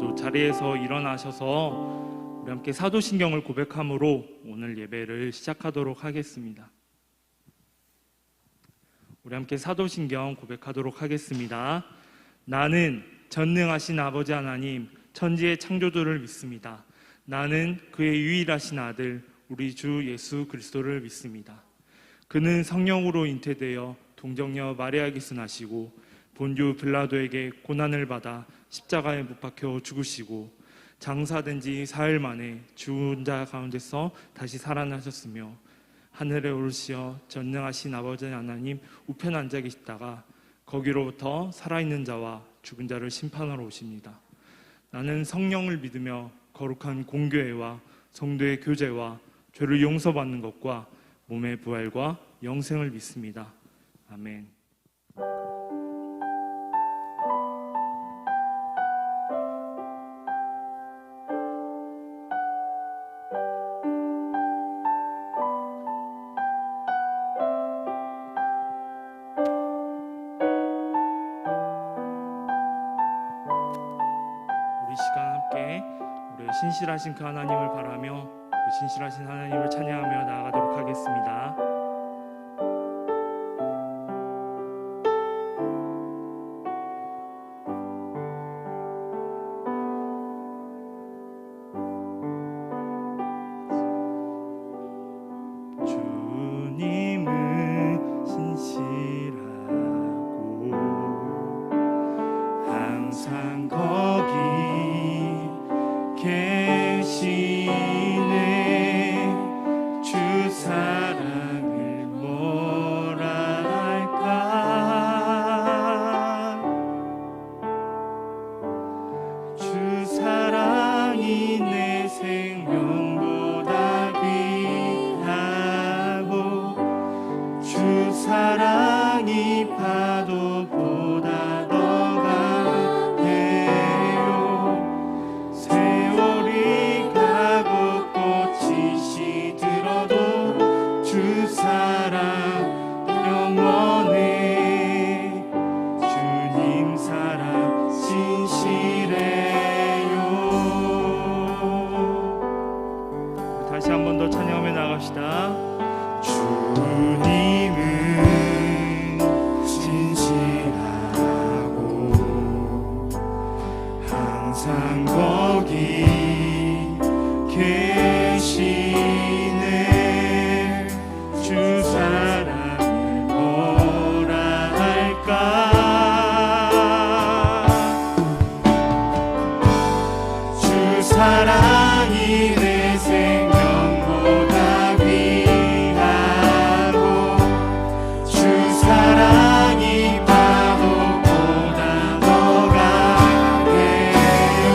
모두 자리에서 일어나셔서 우리 함께 사도신경을 고백함으로 오늘 예배를 시작하도록 하겠습니다. 우리 함께 사도신경 고백하도록 하겠습니다. 나는 전능하신 아버지 하나님 천지의 창조주를 믿습니다. 나는 그의 유일하신 아들 우리 주 예수 그리스도를 믿습니다. 그는 성령으로 잉태되어 동정녀 마리아에게서 나시고 본주 빌라도에게 고난을 받아 십자가에 못 박혀 죽으시고 장사된 지 사흘 만에 죽은 자 가운데서 다시 살아나셨으며 하늘에 오르시어 전능하신 아버지 하나님 우편에 앉아 계시다가 거기로부터 살아있는 자와 죽은 자를 심판하러 오십니다. 나는 성령을 믿으며 거룩한 공교회와 성도의 교제와 죄를 용서받는 것과 몸의 부활과 영생을 믿습니다. 아멘. 우리 시간 함께 우리의 신실하신 그 하나님을 바라며 그 신실하신 하나님을 찬양하며 나아가도록 하겠습니다. 주님은 신실하고 항상 거기 계시네. 주 사랑을 뭐라 할까. 주 사랑이 내 생명보다 귀하고 주 사랑이 파도보다 더 강해요. 세월이 가고 꽃이 시들어도 주 사랑 영원해. 주님 사랑 신실해요. 다시 한 번 더 찬양하며 나갑시다. 주님은 신실하고 항상 거기 계시네. 주 사랑을 뭐라 할까. 주 사랑이 내 생명보다 귀하고 주 사랑이 파도보다 더 강해요.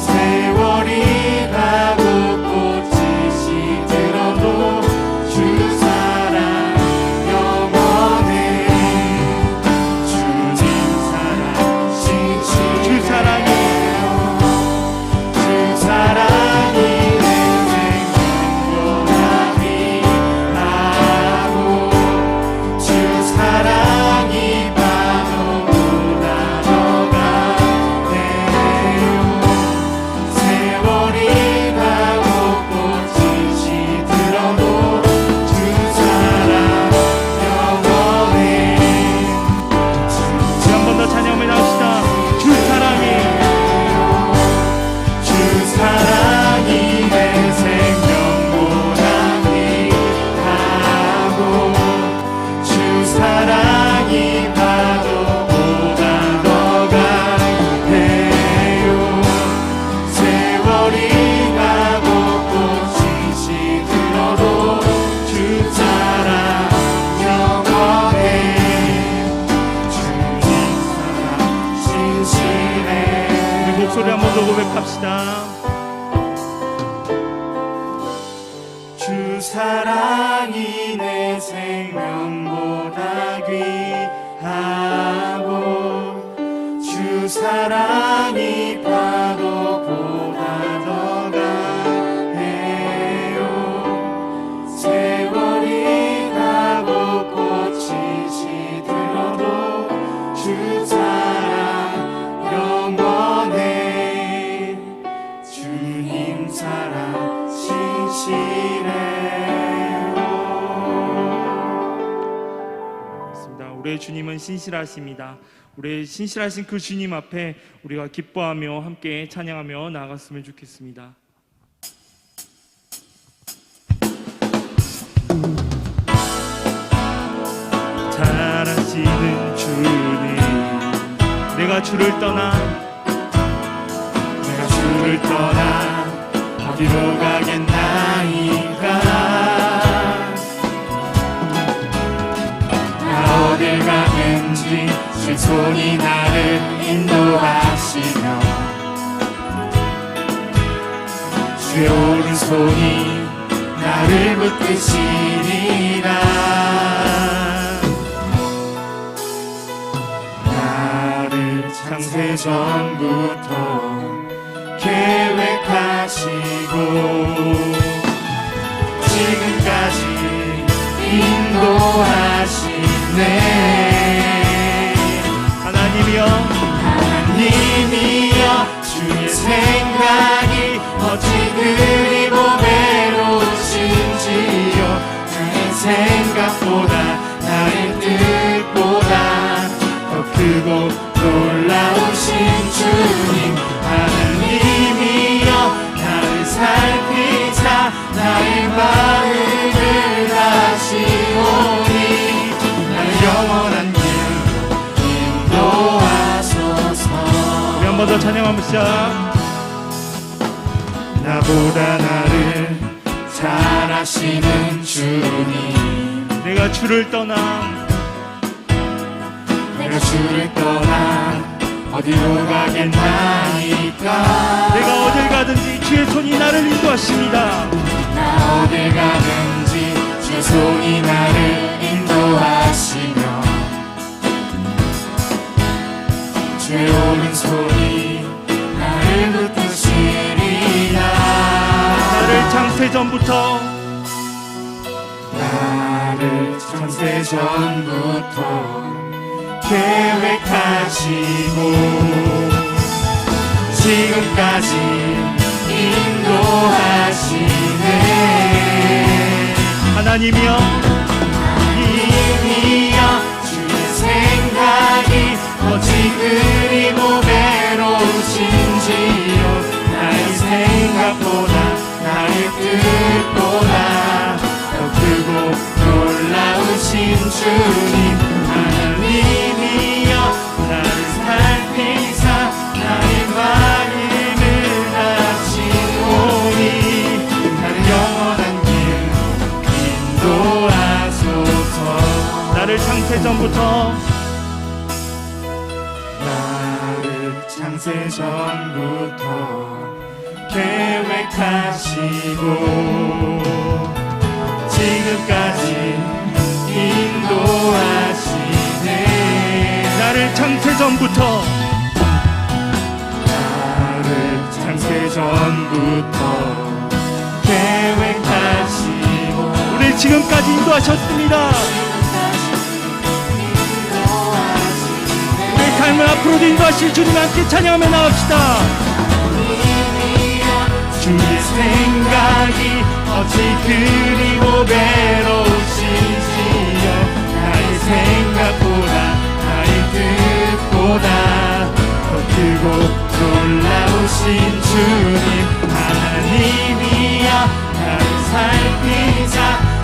세월이 가고 꽃이 시들어도 주 사랑 영원해. 주님 사랑 신실해요. 주 사랑이에요. 주 사랑이 내 생명보다 귀하고 주 사랑이 파도보다 더 강해요. 세월이 가고 꽃이 시들어도 주 사랑 영원해. 한 번 더 찬양하며 나옵시다. 주 사랑이 주 사랑이 내 생명보다 귀하고 주 사랑이 파도보다 더 강해요. 세월이 가고 꽃이 시들어도 주 사랑 영원해. 주님 사랑 신실해. 우리 목소리 한 번 더 고백합시다. 주 사랑이 내 생명보다 귀하고 주 사랑이 파도보다 더 강해요. 세월이 가고 꽃이 시들어도 주 사랑 영원해. 주님은 신실하십니다. 우리 신실하신 그 주님 앞에 우리가 기뻐하며 함께 찬양하며 나아갔으면 좋겠습니다. 잘하시는 주님, 내가 주를 떠나 어디로 가겠나이까. 나 어딜 가든지 주 손이 나를 인도하시며 주의 오른손이 나를 붙드시리라. 나를 창세 전부터 계획하시고 지금까지 인도하시네. 하나님이여 주의 생각이 어찌 그리 보배로우신지요. 나의 생각보다 나의 뜻보다 더 크고 놀라우신 주님. 하나님이여 나를 살피사 나의 마음을 하시오니 나를 영원한 길로 인도하소서. 우리 한 번 더 찬양 한번 시작. 나보다 나를 잘 아시는 주님, 내가 주를 떠나 어디로 가겠나이까. 내가 어딜 가든지 주의 손이 나를 인도하십니다. 나 어딜 가든지 주의 손이 나를 인도하시며 주의 오른손이 나를 붙드시리라. 나를 창세 전부터 계획하시고 지금까지 인도하시네. 하나님이여 주의 생각이 어찌 그리 보배로우신지요. 나의 생각보다 나의 뜻보다 더 크고 놀라우신 주님. 하나님이여 나를 살피사 나의 마음을 하시오니 나를 영원한 길로 인도하소서. 나를 창세 전부터 계획하시고 지금까지 인도하시네. 나를 창세 전부터 계획하시고 우리 지금까지 인도하셨습니다. 우리 삶을 앞으로도 인도하실 주님 함께 찬양하며 나갑시다. 주의 생각이 어찌 그리 보배로우신지요. 나의 생각보다 나의 뜻보다 더 크고 놀라우신 주님. 하나님이여 나를 살피사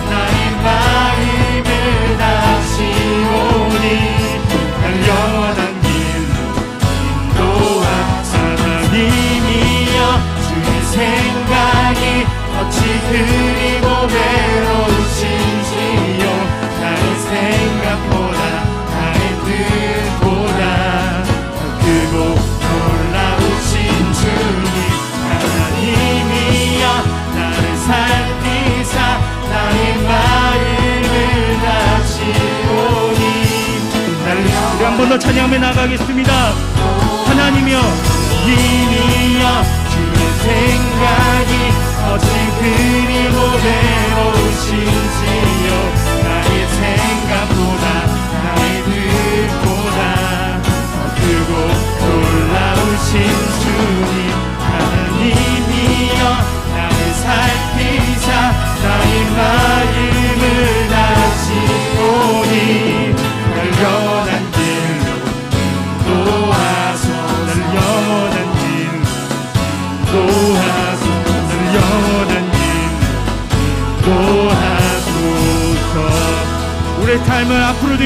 나의 마음을 다시오니 나를 영원한 길로 인도하사. 하나님이여 주의 생각이 어찌 그리 보배로우신지요. 나의 생각보다 나의 뜻보다 더 크고 놀라우신 주님. 하나님이여 나를 살피사 나의 마음을 다시오니 나를. 우리 한 번 더 찬양하며 나가겠습니다. 하나님이여 주의 생각이 어찌 그리 보배로우신지요. 나의 생각보다 나의 뜻보다 더 크고 놀라우신 주님. 하나님이여 나를 살피사 나의 마음을 다시오니 날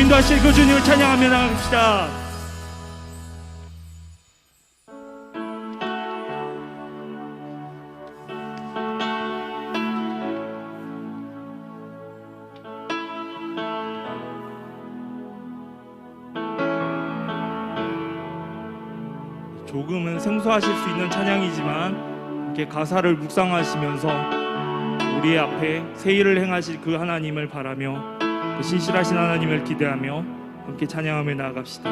인도하실 그 주님을 찬양하며 나갑시다. 조금은 생소하실 수 있는 찬양이지만 이렇게 가사를 묵상하시면서 우리 앞에 새 일을 행하실 그 하나님을 바라며 그 신실하신 하나님을 기대하며 함께 찬양하며 나아갑시다.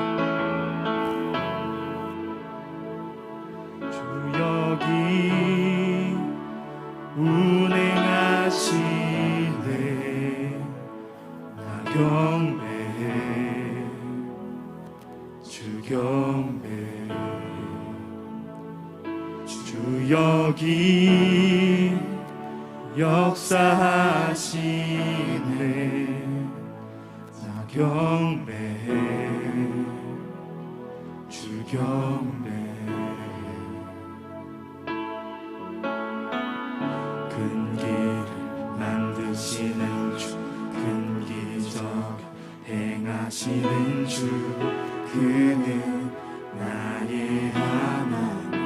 주 여기 운행하시네 나 경배해 주 경배해 주 여기 역사하시네 나 경배해 주 경배해 큰 길을 만드시는 주 큰 기적 행하시는 주 그는 나의 하나님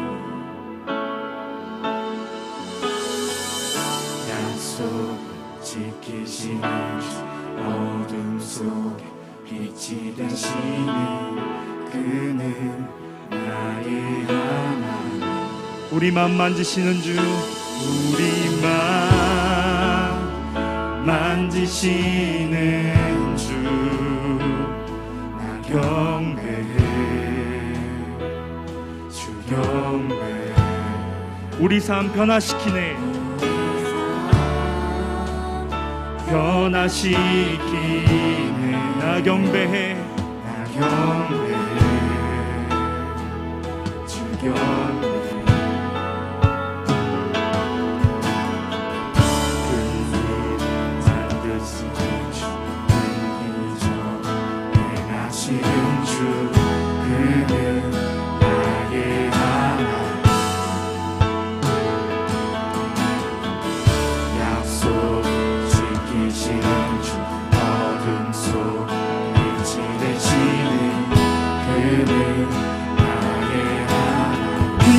약속 지키시는 주 어둠 속에 빛이 되시는 그는 나의 하나님 우리만 만지시는 주 우리만 만지시는 주 나 경배해 주 경배해 우리 삶 변화시키네 변화시키네 나 경배해 나 경배해 주 경배해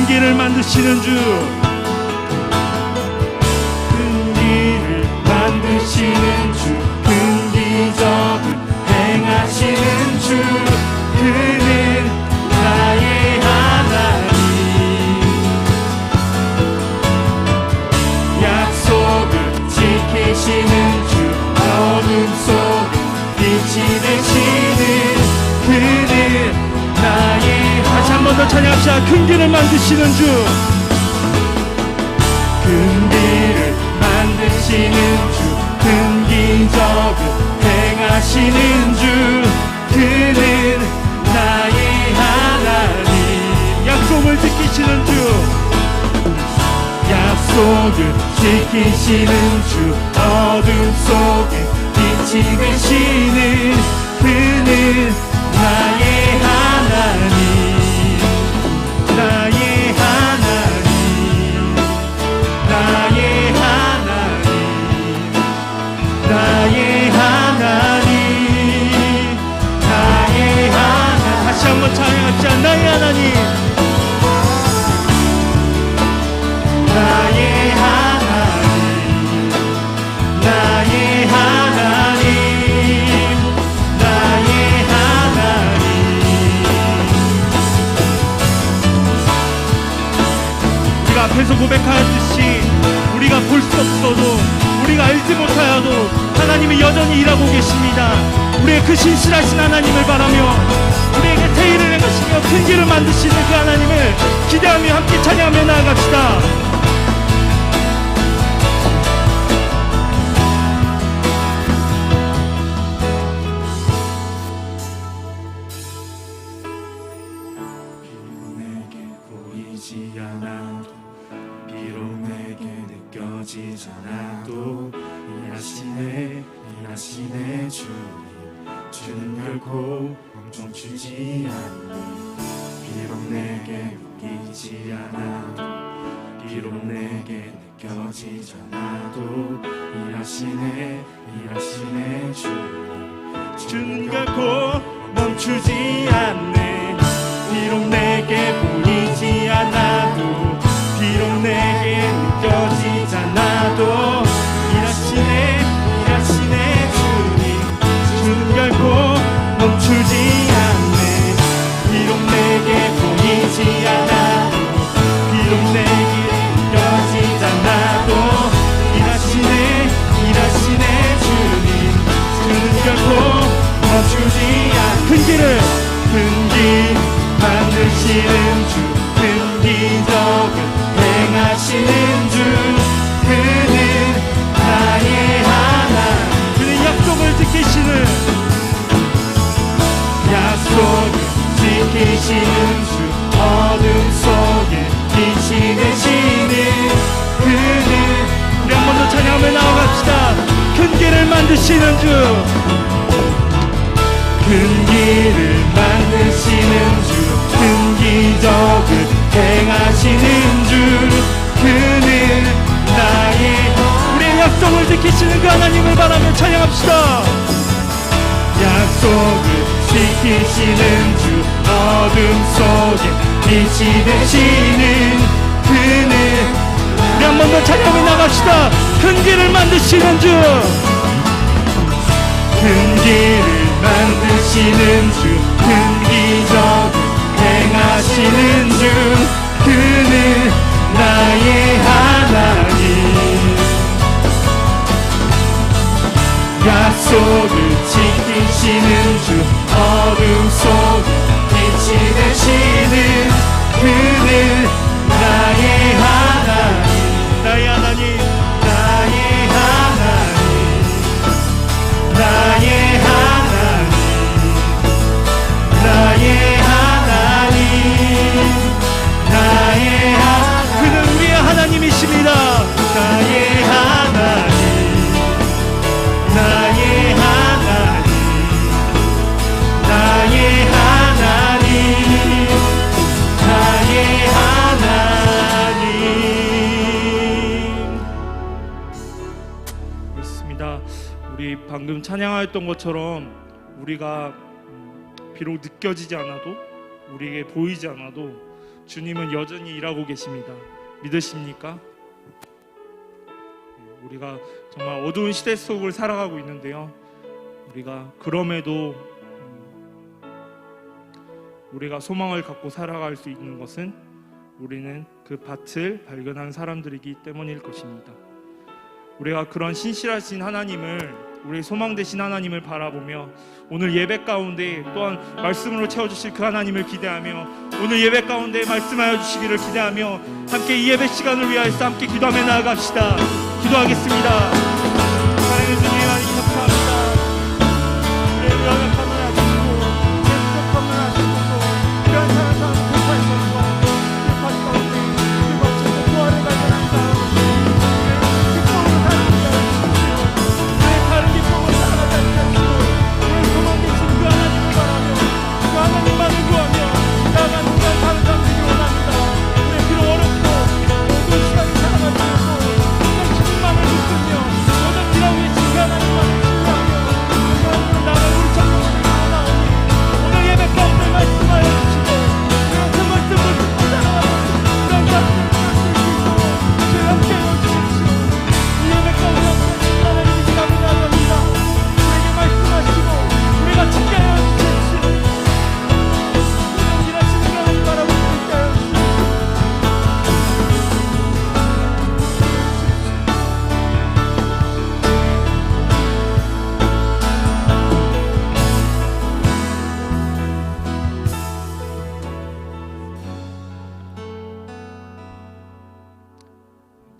길을 만드시는 주 큰 길을 만드시는 주 큰 기적을 행하시는 주 그는 나의 하나님 약속을 지키시는 주 어둠 속 빛이 되시는 그는 나의 다시 한 번 더 찬양합시다. 큰 길을 만드시는 주 큰 길을 만드시는 주 큰 기적을 행하시는 주 그는 나의 하나님 약속을 지키시는 주 약속을 지키시는 주 어둠 속에 빛이 되시는 그는 나의 하나님 나의 하나님 나의 하나님 나의 하나님 나의 하나님 다시 한번 찬양합시다. 나의 하나님 나의 하나님 나의 하나님 나의 하나님 우리가 앞에서 고백하였듯이 우리가 볼 수 없어도 우리가 알지 못하여도 하나님이 여전히 일하고 계십니다. 우리의 그 신실하신 하나님을 바라며 우리에게 새 일을 행하시며 큰 길을 만드시는 그 하나님을 기대하며 함께 찬양하며 나아갑시다. 비록 내게 느껴지지 않아도 일하시네 주님 결코 멈추지 않니 비록 내게 보이지 않아도 비록 내게 느껴지지 않아도 일하시네 주님 주는 결코 멈추지 않네. 비록 내게 보이지 않아도, 비록 내게 느껴지지 않아도, 일하시네 주님. 주는 결코 멈추지 않네. 비록 내게 보이지 않아도, 비록 내게 느껴지지 않아도, 일하시네 주님. 주는 결코 멈추지 않네. 큰 길 만드시는 주, 큰 기적을 행하시는 주, 그는 나의 하나님. 그는 약속을 지키시는, 약속을 지키시는 주, 어둠 속에 빛이 되시는 그는. 우리 한 번 더 찬양하며 나아갑시다. 큰 길을 만드시는 주, 큰 길을 만드시는 주, 큰 기적을 행하시는 주, 그는 나의. 우리의 약속을 지키시는 그 하나님을 바라며 찬양합시다. 약속을 지키시는 주, 어둠 속에 빛이 되시는 그는. 우리 한 번 더 찬양하며 나갑시다. 큰 길을 만드시는 주, 큰 길을 만드시는 주, 큰 기적을 행하시는 주, 그는 나의 하나님. 약속을 지키시는 주, 어둠 속에 빛이 되시는 그는 나의 하나님. 나의 하나님, 나의 하나님, 나의 하나님, 나의 하나님, 나의 하나님. 그는 우리의 하나님이십니다. 나의 하나님, 나의 하나님, 나의 하나님, 나의 하나님. 그렇습니다. 우리 방금 찬양하였던 것처럼 우리가 비록 느껴지지 않아도, 우리에게 보이지 않아도 주님은 여전히 일하고 계십니다. 믿으십니까? 우리가 정말 어두운 시대 속을 살아가고 있는데요, 우리가 그럼에도 우리가 소망을 갖고 살아갈 수 있는 것은 우리는 그 밭을 발견한 사람들이기 때문일 것입니다. 우리가 그런 신실하신 하나님을, 우리의 소망 되신 하나님을 바라보며 오늘 예배 가운데 또한 말씀으로 채워주실 그 하나님을 기대하며, 오늘 예배 가운데 말씀하여 주시기를 기대하며 함께 이 예배 시간을 위하여서 함께 기도하며 나아갑시다. 기도하겠습니다. 사랑해 주님 하나님 감사합니다. 우리의 노력함을 하시고 계속함을 하시고 귀한 사랑과 급한 것과 급한 가운데 그것을 부활을 발견합니다.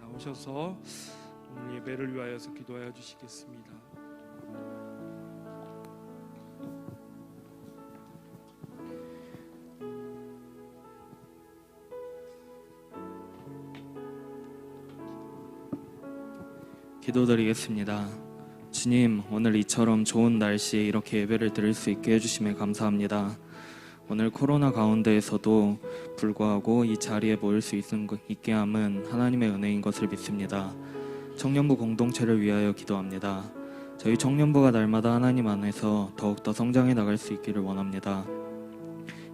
나오셔서 오늘 예배를 위하여서 기도하여 주시겠습니다. 기도드리겠습니다. 주님, 오늘 이처럼 좋은 날씨에 이렇게 예배를 드릴 수 있게 해주심에 감사합니다. 오늘 코로나 가운데에서도 불구하고 이 자리에 모일 수 있게 함은 하나님의 은혜인 것을 믿습니다. 청년부 공동체를 위하여 기도합니다. 저희 청년부가 날마다 하나님 안에서 더욱더 성장해 나갈 수 있기를 원합니다.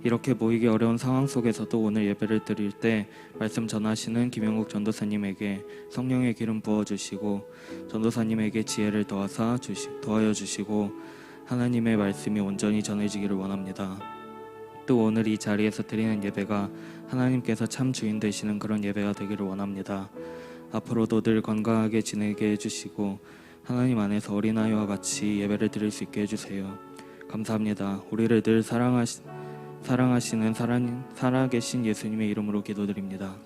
이렇게 모이기 어려운 상황 속에서도 오늘 예배를 드릴 때 말씀 전하시는 김영국 전도사님에게 성령의 기름 부어주시고 전도사님에게 지혜를 더하여 주시고 하나님의 말씀이 온전히 전해지기를 원합니다. 또 오늘 이 자리에서 드리는 예배가 하나님께서 참 주인 되시는 그런 예배가 되기를 원합니다. 앞으로도 늘 건강하게 지내게 해주시고 하나님 안에서 어린아이와 같이 예배를 드릴 수 있게 해주세요. 감사합니다. 우리를 늘 사랑하시는 살아계신 예수님의 이름으로 기도드립니다.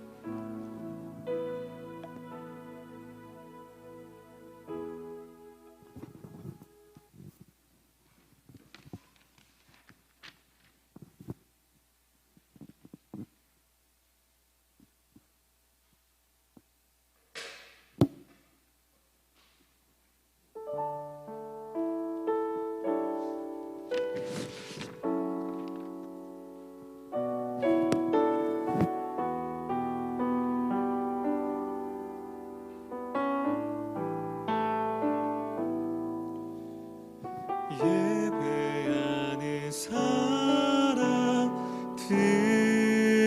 예배하는 사람들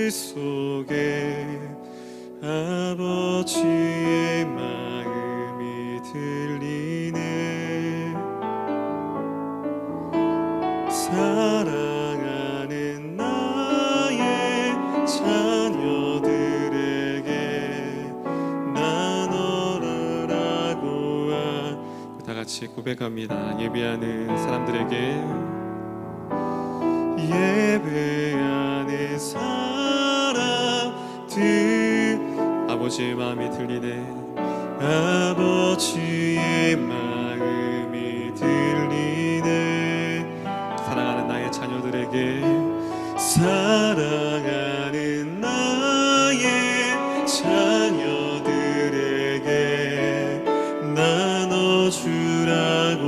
속에 아버지의 마음이 들리네. 사랑하는 나의 자녀들에게 나눠라라고 다 같이 고백합니다. 예배하는 사람들에게, 예배하는 사람들, 아버지의 마음이 들리네. 아버지의 마음이 들리네. 사랑하는 나의 자녀들에게, 사랑하는 나의 자녀들에게 나눠주라고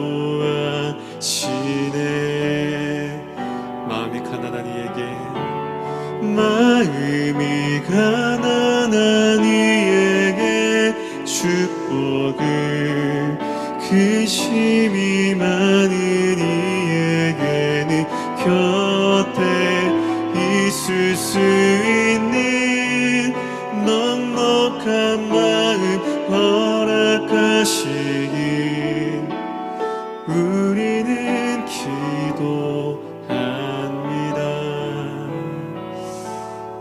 하시네. 마음이 가난한 이에게, 마음이 가난한 이에게 축복을, 근심이 많은 이에게는 곁에 있을 수 있는 넉넉한 마음 허락하시길 우리는 기도합니다.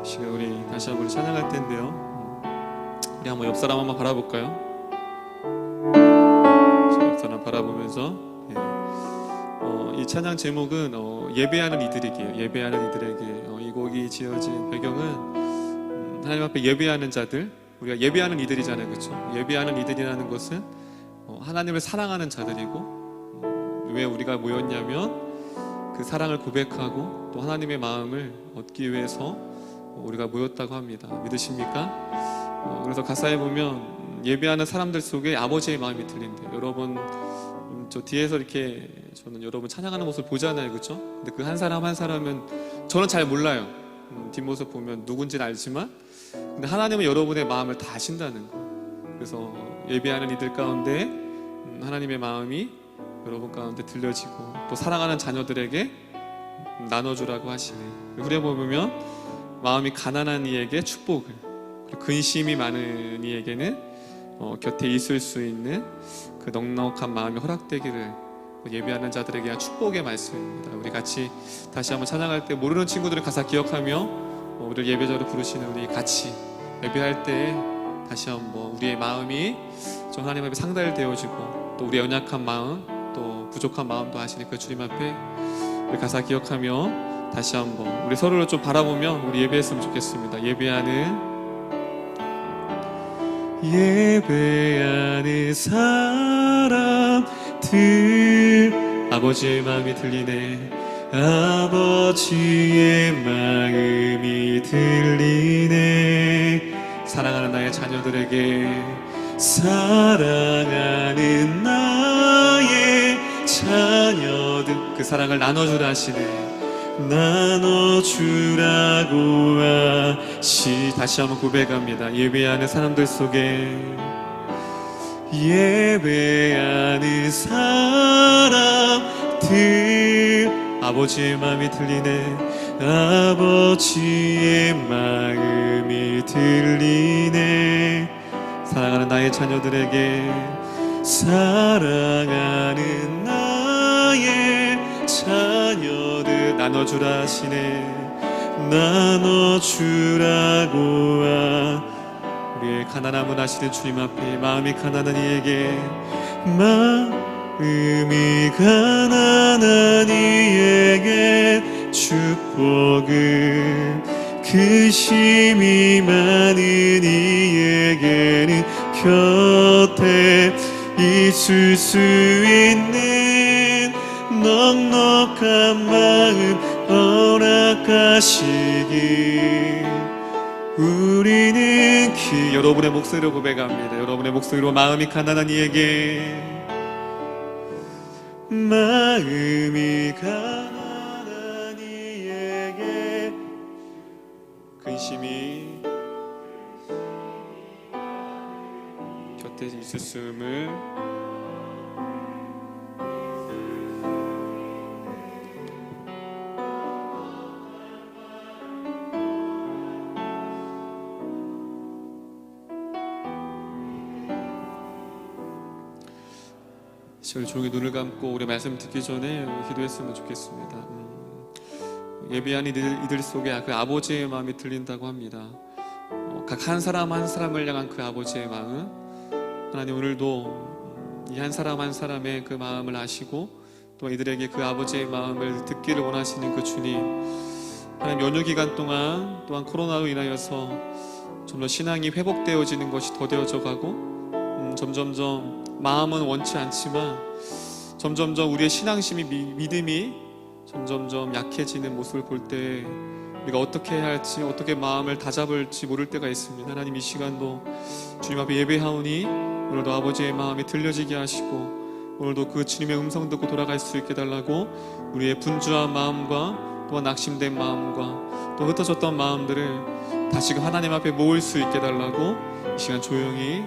시간 우리 다시 한번 찬양할 텐데요, 우리 한번 옆 사람 한번 바라볼까요? 옆 사람 바라보면서, 이 찬양 제목은 예배하는 이들에게요. 예배하는 이들에게. 이 곡이 지어진 배경은 하나님 앞에 예배하는 자들, 우리가 예배하는 이들이잖아요, 그렇죠? 예배하는 이들이라는 것은 하나님을 사랑하는 자들이고, 왜 우리가 모였냐면 그 사랑을 고백하고 또 하나님의 마음을 얻기 위해서 우리가 모였다고 합니다. 믿으십니까? 그래서 가사에 보면 예배하는 사람들 속에 아버지의 마음이 들린대요. 여러분, 저 뒤에서 이렇게 저는 여러분 찬양하는 모습을 보잖아요, 그렇죠? 근데 그 한 사람 한 사람은 저는 잘 몰라요. 뒷모습 보면 누군지는 알지만, 근데 하나님은 여러분의 마음을 다 아신다는 거. 그래서 예배하는 이들 가운데 하나님의 마음이 여러분 가운데 들려지고 또 사랑하는 자녀들에게 나눠주라고 하시네. 그래 보면 마음이 가난한 이에게 축복을, 근심이 많은 이에게는 곁에 있을 수 있는 그 넉넉한 마음이 허락되기를 예배하는 자들에게 축복의 말씀입니다. 우리 같이 다시 한번 찬양할 때 모르는 친구들은 가사 기억하며 우리를 예배자로 부르시는 우리 같이 예배할 때 다시 한번 우리의 마음이 좀 하나님 앞에 상달되어지고 또 우리의 연약한 마음 또 부족한 마음도 하시는 그 주님 앞에 우리 가사 기억하며 다시 한번 우리 서로를 좀 바라보며 우리 예배했으면 좋겠습니다. 예배하는 사람들, 아버지의 마음이 들리네. 아버지의 마음이 들리네. 사랑하는 나의 자녀들에게, 사랑하는 나의 자녀들, 그 사랑을 나눠주라 하시네. 나눠주라고 하시. 다시 한번 고백합니다. 예배하는 사람들 속에, 예배하는 사람들 아버지의 마음이 들리네. 아버지의 마음이 들리네. 사랑하는 나의 자녀들에게, 사랑하는 나의 자녀들 나눠주라 하시네. 나눠주라고 우리의 가난함을 아시는 주님 앞에 마음이 가난한 이에게, 마음이 가난한 이에게 축복을, 근심이 많은 이에게는 곁에 있을 수 있는 넉넉한 마음 허락하시길. 우리는 여러분의 목소리로 고백합니다. 여러분의 목소리로 마음이 가난한 이에게, 마음이 가난한 이에게 근심이 곁에 있었음을 저희 조용히 눈을 감고 우리 말씀 듣기 전에 기도했으면 좋겠습니다. 예배한 이들 속에 그 아버지의 마음이 들린다고 합니다. 각 한 사람 한 사람을 향한 그 아버지의 마음, 하나님 오늘도 이 한 사람 한 사람의 그 마음을 아시고 또 이들에게 그 아버지의 마음을 듣기를 원하시는 그 주님, 하나님 연휴 기간 동안 또한 코로나로 인하여서 점점 신앙이 회복되어지는 것이 더뎌져 가고 점점점 마음은 원치 않지만 점점점 우리의 신앙심이 믿음이 점점점 약해지는 모습을 볼 때 우리가 어떻게 해야 할지, 어떻게 마음을 다잡을지 모를 때가 있습니다. 하나님 이 시간도 주님 앞에 예배하오니 오늘도 아버지의 마음이 들려지게 하시고 오늘도 그 주님의 음성 듣고 돌아갈 수 있게 달라고 우리의 분주한 마음과 또한 낙심된 마음과 또 흩어졌던 마음들을 다시금 하나님 앞에 모을 수 있게 달라고 이 시간 조용히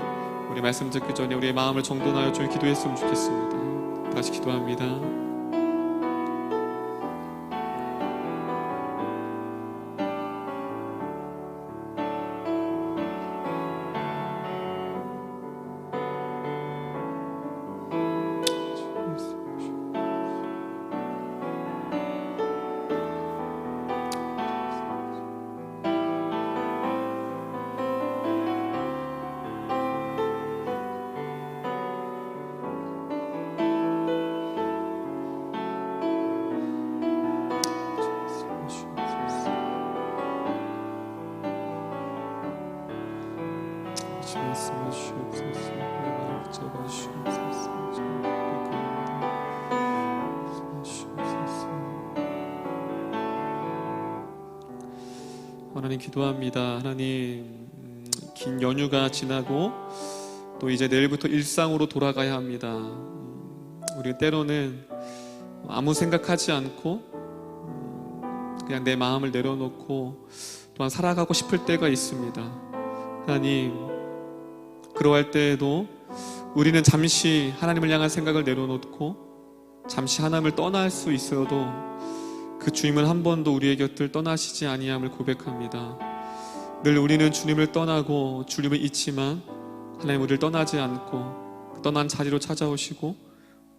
우리 말씀 듣기 전에 우리의 마음을 정돈하여 좀 기도했으면 좋겠습니다. 다시 기도합니다. 하나님 기도합니다. 하나님 긴 연휴가 지나고 또 이제 내일부터 일상으로 돌아가야 합니다. 우리 때로는 아무 생각하지 않고 그냥 내 마음을 내려놓고 또한 살아가고 싶을 때가 있습니다. 하나님 그러할 때에도 우리는 잠시 하나님을 향한 생각을 내려놓고 잠시 하나님을 떠날 수 있어도 그 주님은 한 번도 우리의 곁을 떠나시지 아니함을 고백합니다. 늘 우리는 주님을 떠나고 주님을 잊지만 하나님 우리를 떠나지 않고 떠난 자리로 찾아오시고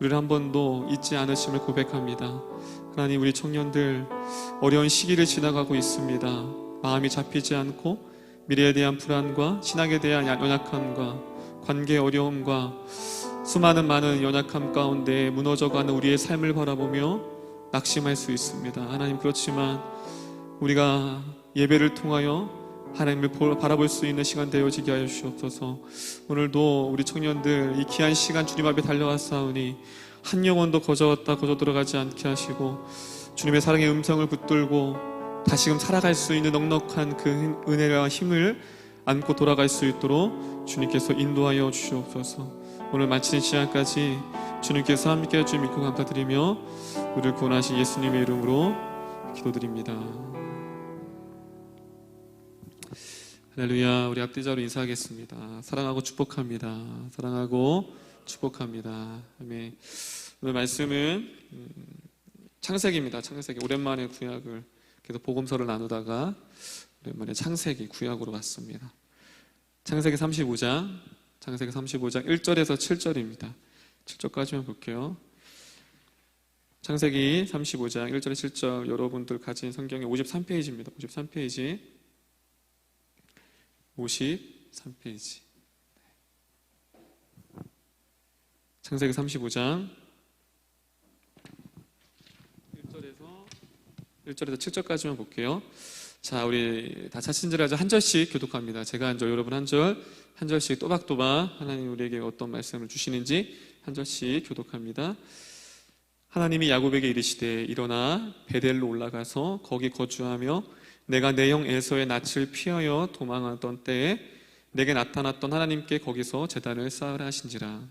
우리를 한 번도 잊지 않으심을 고백합니다. 하나님 우리 청년들 어려운 시기를 지나가고 있습니다. 마음이 잡히지 않고 미래에 대한 불안과 신앙에 대한 연약함과 관계 어려움과 수많은 많은 연약함 가운데 무너져가는 우리의 삶을 바라보며 낙심할 수 있습니다. 하나님 그렇지만 우리가 예배를 통하여 하나님을 바라볼 수 있는 시간 되어지게 하여 주시옵소서. 오늘도 우리 청년들 이 귀한 시간 주님 앞에 달려왔사오니 한 영혼도 거저 들어가지 않게 하시고 주님의 사랑의 음성을 붙들고 다시금 살아갈 수 있는 넉넉한 그 은혜와 힘을 안고 돌아갈 수 있도록 주님께서 인도하여 주시옵소서. 오늘 마치는 시간까지 주님께서 함께 해주님 믿고 감사드리며 우리를 구원하신 예수님의 이름으로 기도드립니다. 할렐루야. 우리 앞뒤자로 인사하겠습니다. 사랑하고 축복합니다. 사랑하고 축복합니다. 아멘. 오늘 말씀은 창세기입니다. 창세기. 오랜만에 구약을 계속 복음서를 나누다가 오랜만에 창세기 구약으로 왔습니다. 창세기 35장 1절에서 7절입니다. 7절까지만 볼게요. 창세기 35장 1절에 7절, 여러분들 가진 성경의 53페이지입니다. 53페이지. 창세기 35장 1절에서 7절까지만 볼게요. 자, 우리 다 찾으신지라 한 절씩 교독합니다. 제가 한 절, 여러분 한 절씩 또박또박 하나님 우리에게 어떤 말씀을 주시는지 한 절씩 교독합니다. 하나님이 야곱에게 이르시되 일어나 베델로 올라가서 거기 거주하며 내가 내 형 에서의 낯을 피하여 도망하던 때에 내게 나타났던 하나님께 거기서 제단을 쌓으라 하신지라.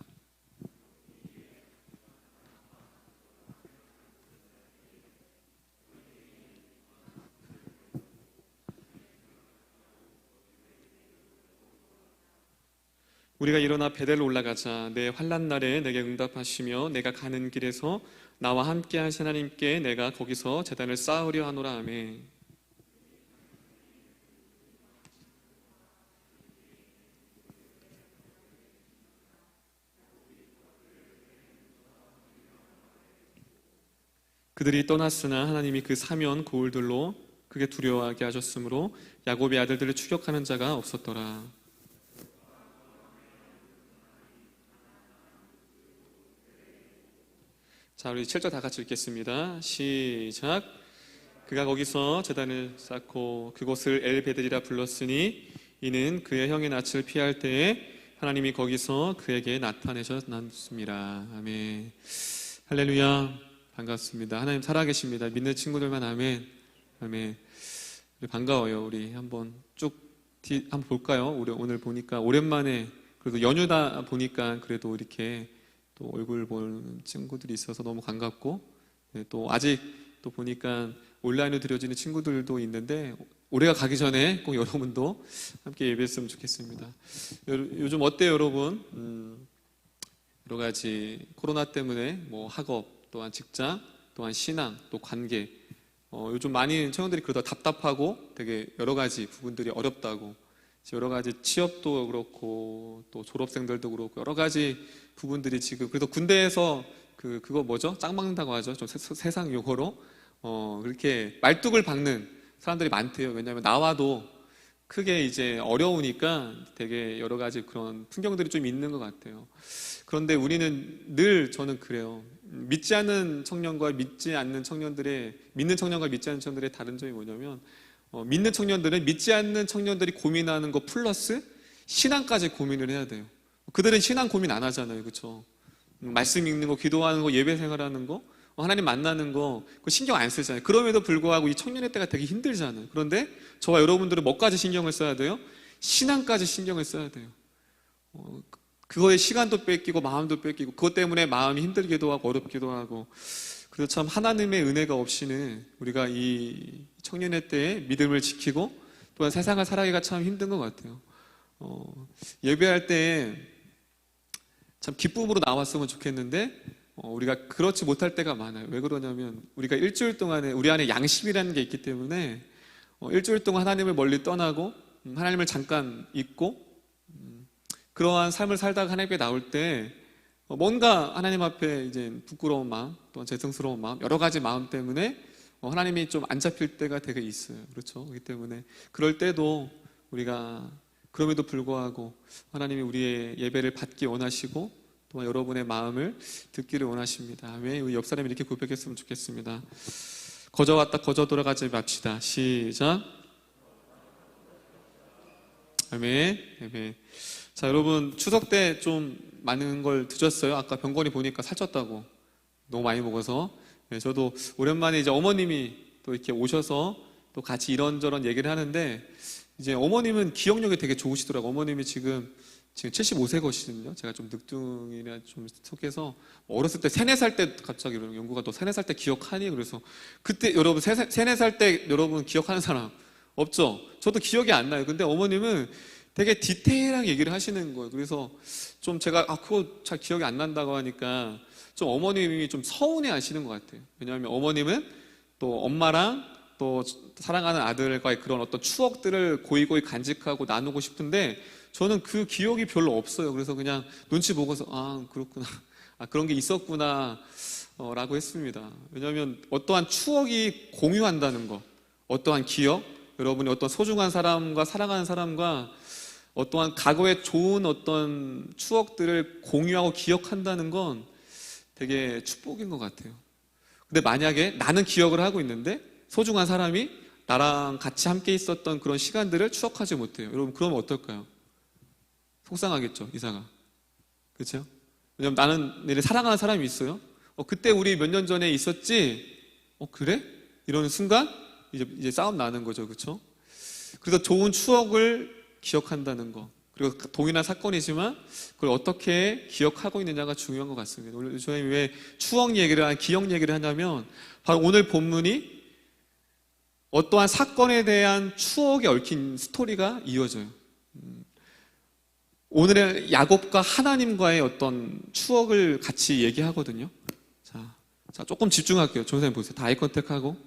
우리가 일어나 베델로 올라가자. 내 환난 날에 내게 응답하시며 내가 가는 길에서 나와 함께 하신 하나님께 내가 거기서 제단을 쌓으려 하노라. 아멘. 그들이 떠났으나 하나님이 그 사면 고울들로 그게 두려워하게 하셨으므로 야곱의 아들들을 추격하는 자가 없었더라. 자, 우리 7절 다 같이 읽겠습니다. 시작. 그가 거기서 제단을 쌓고 그곳을 엘베델이라 불렀으니 이는 그의 형의 낯을 피할 때에 하나님이 거기서 그에게 나타내셨습니다. 아멘. 할렐루야. 반갑습니다. 하나님 살아계십니다. 믿는 친구들만 아멘. 아멘. 우리 반가워요. 우리 한번 한번 볼까요? 우리 오늘 보니까 오랜만에 그래도 연휴다 보니까 그래도 이렇게 또 얼굴 보는 친구들이 있어서 너무 반갑고, 네, 또 아직 또 보니까 온라인으로 드려지는 친구들도 있는데 올해가 가기 전에 꼭 여러분도 함께 예배했으면 좋겠습니다. 요즘 어때요, 여러분? 여러 가지 코로나 때문에 뭐 학업, 또한 직장, 또한 신앙, 또 관계, 요즘 많이 청년들이 그러다 답답하고 되게 여러 가지 부분들이 어렵다고, 여러 가지 취업도 그렇고 또 졸업생들도 그렇고 여러 가지 부분들이 지금, 그래서 군대에서 그거 뭐죠? 짱 박는다고 하죠. 좀 세상 용어로 그렇게 말뚝을 박는 사람들이 많대요. 왜냐하면 나와도 크게 이제 어려우니까 되게 여러 가지 그런 풍경들이 좀 있는 것 같아요. 그런데 우리는 늘, 저는 그래요. 믿지 않는 청년과 믿지 않는 청년들의, 믿는 청년과 믿지 않는 청년들의 다른 점이 뭐냐면, 믿는 청년들은 믿지 않는 청년들이 고민하는 거 플러스 신앙까지 고민을 해야 돼요. 그들은 신앙 고민 안 하잖아요. 그렇죠? 말씀 읽는 거, 기도하는 거, 예배 생활하는 거, 하나님 만나는 거, 그거 신경 안 쓰잖아요. 그럼에도 불구하고 이 청년의 때가 되게 힘들잖아요. 그런데 저와 여러분들은 뭐까지 신경을 써야 돼요? 신앙까지 신경을 써야 돼요. 그거에 시간도 뺏기고 마음도 뺏기고, 그것 때문에 마음이 힘들기도 하고 어렵기도 하고. 그래서 참 하나님의 은혜가 없이는 우리가 이 청년의 때에 믿음을 지키고 또한 세상을 살아가기가 참 힘든 것 같아요. 예배할 때 참 기쁨으로 나왔으면 좋겠는데 우리가 그렇지 못할 때가 많아요. 왜 그러냐면 우리가 일주일 동안에 우리 안에 양심이라는 게 있기 때문에 일주일 동안 하나님을 멀리 떠나고 하나님을 잠깐 잊고 그러한 삶을 살다가 하나님께 나올 때 뭔가 하나님 앞에 이제 부끄러운 마음, 또한 죄송스러운 마음, 여러 가지 마음 때문에 하나님이 좀 안 잡힐 때가 되게 있어요. 그렇죠? 그렇기 때문에 그럴 때도 우리가 그럼에도 불구하고 하나님이 우리의 예배를 받기 원하시고 또한 여러분의 마음을 듣기를 원하십니다. 왜 우리 옆 사람이 이렇게 고백했으면 좋겠습니다. 거저 왔다 거저 돌아가지 맙시다. 시작. 아멘. 아멘. 자, 여러분 추석 때 좀 많은 걸 드셨어요? 아까 병건이 보니까 살쪘다고 너무 많이 먹어서. 네, 저도 오랜만에 이제 어머님이 또 이렇게 오셔서 또 같이 이런저런 얘기를 하는데, 이제 어머님은 기억력이 되게 좋으시더라고요. 어머님이 지금 75세거든요. 제가 좀 늑둥이라 좀 속해서 어렸을 때 3, 4살 때 갑자기 연구가 또 3, 4살 때 기억하니? 그래서 그때 여러분 3, 4살 때 여러분 기억하는 사람 없죠? 저도 기억이 안 나요. 근데 어머님은 되게 디테일하게 얘기를 하시는 거예요. 그래서 좀 제가 그거 잘 기억이 안 난다고 하니까 좀 어머님이 좀 서운해 하시는 것 같아요. 왜냐하면 어머님은 또 엄마랑 또 사랑하는 아들과의 그런 어떤 추억들을 고이고이 간직하고 나누고 싶은데 저는 그 기억이 별로 없어요. 그래서 그냥 눈치 보고서 그렇구나, 그런 게 있었구나 라고 했습니다. 왜냐하면 어떠한 추억이 공유한다는 거, 어떠한 기억, 여러분이 어떤 소중한 사람과 사랑하는 사람과 어떠한 과거의 좋은 어떤 추억들을 공유하고 기억한다는 건 되게 축복인 것 같아요. 근데 만약에 나는 기억을 하고 있는데 소중한 사람이 나랑 같이 함께 있었던 그런 시간들을 추억하지 못해요. 여러분, 그러면 어떨까요? 속상하겠죠, 이사가. 그렇죠? 왜냐면 나는 내를 사랑하는 사람이 있어요. 그때 우리 몇 년 전에 있었지? 그래? 이러는 순간 이제 싸움 나는 거죠, 그렇죠? 그래서 좋은 추억을 기억한다는 거, 그리고 동일한 사건이지만 그걸 어떻게 기억하고 있느냐가 중요한 것 같습니다. 오늘 저희 왜 추억 얘기를 기억 얘기를 하냐면 바로 오늘 본문이 어떠한 사건에 대한 추억에 얽힌 스토리가 이어져요. 오늘의 야곱과 하나님과의 어떤 추억을 같이 얘기하거든요. 자, 조금 집중할게요. 조선님 보세요. 다 아이 컨택하고.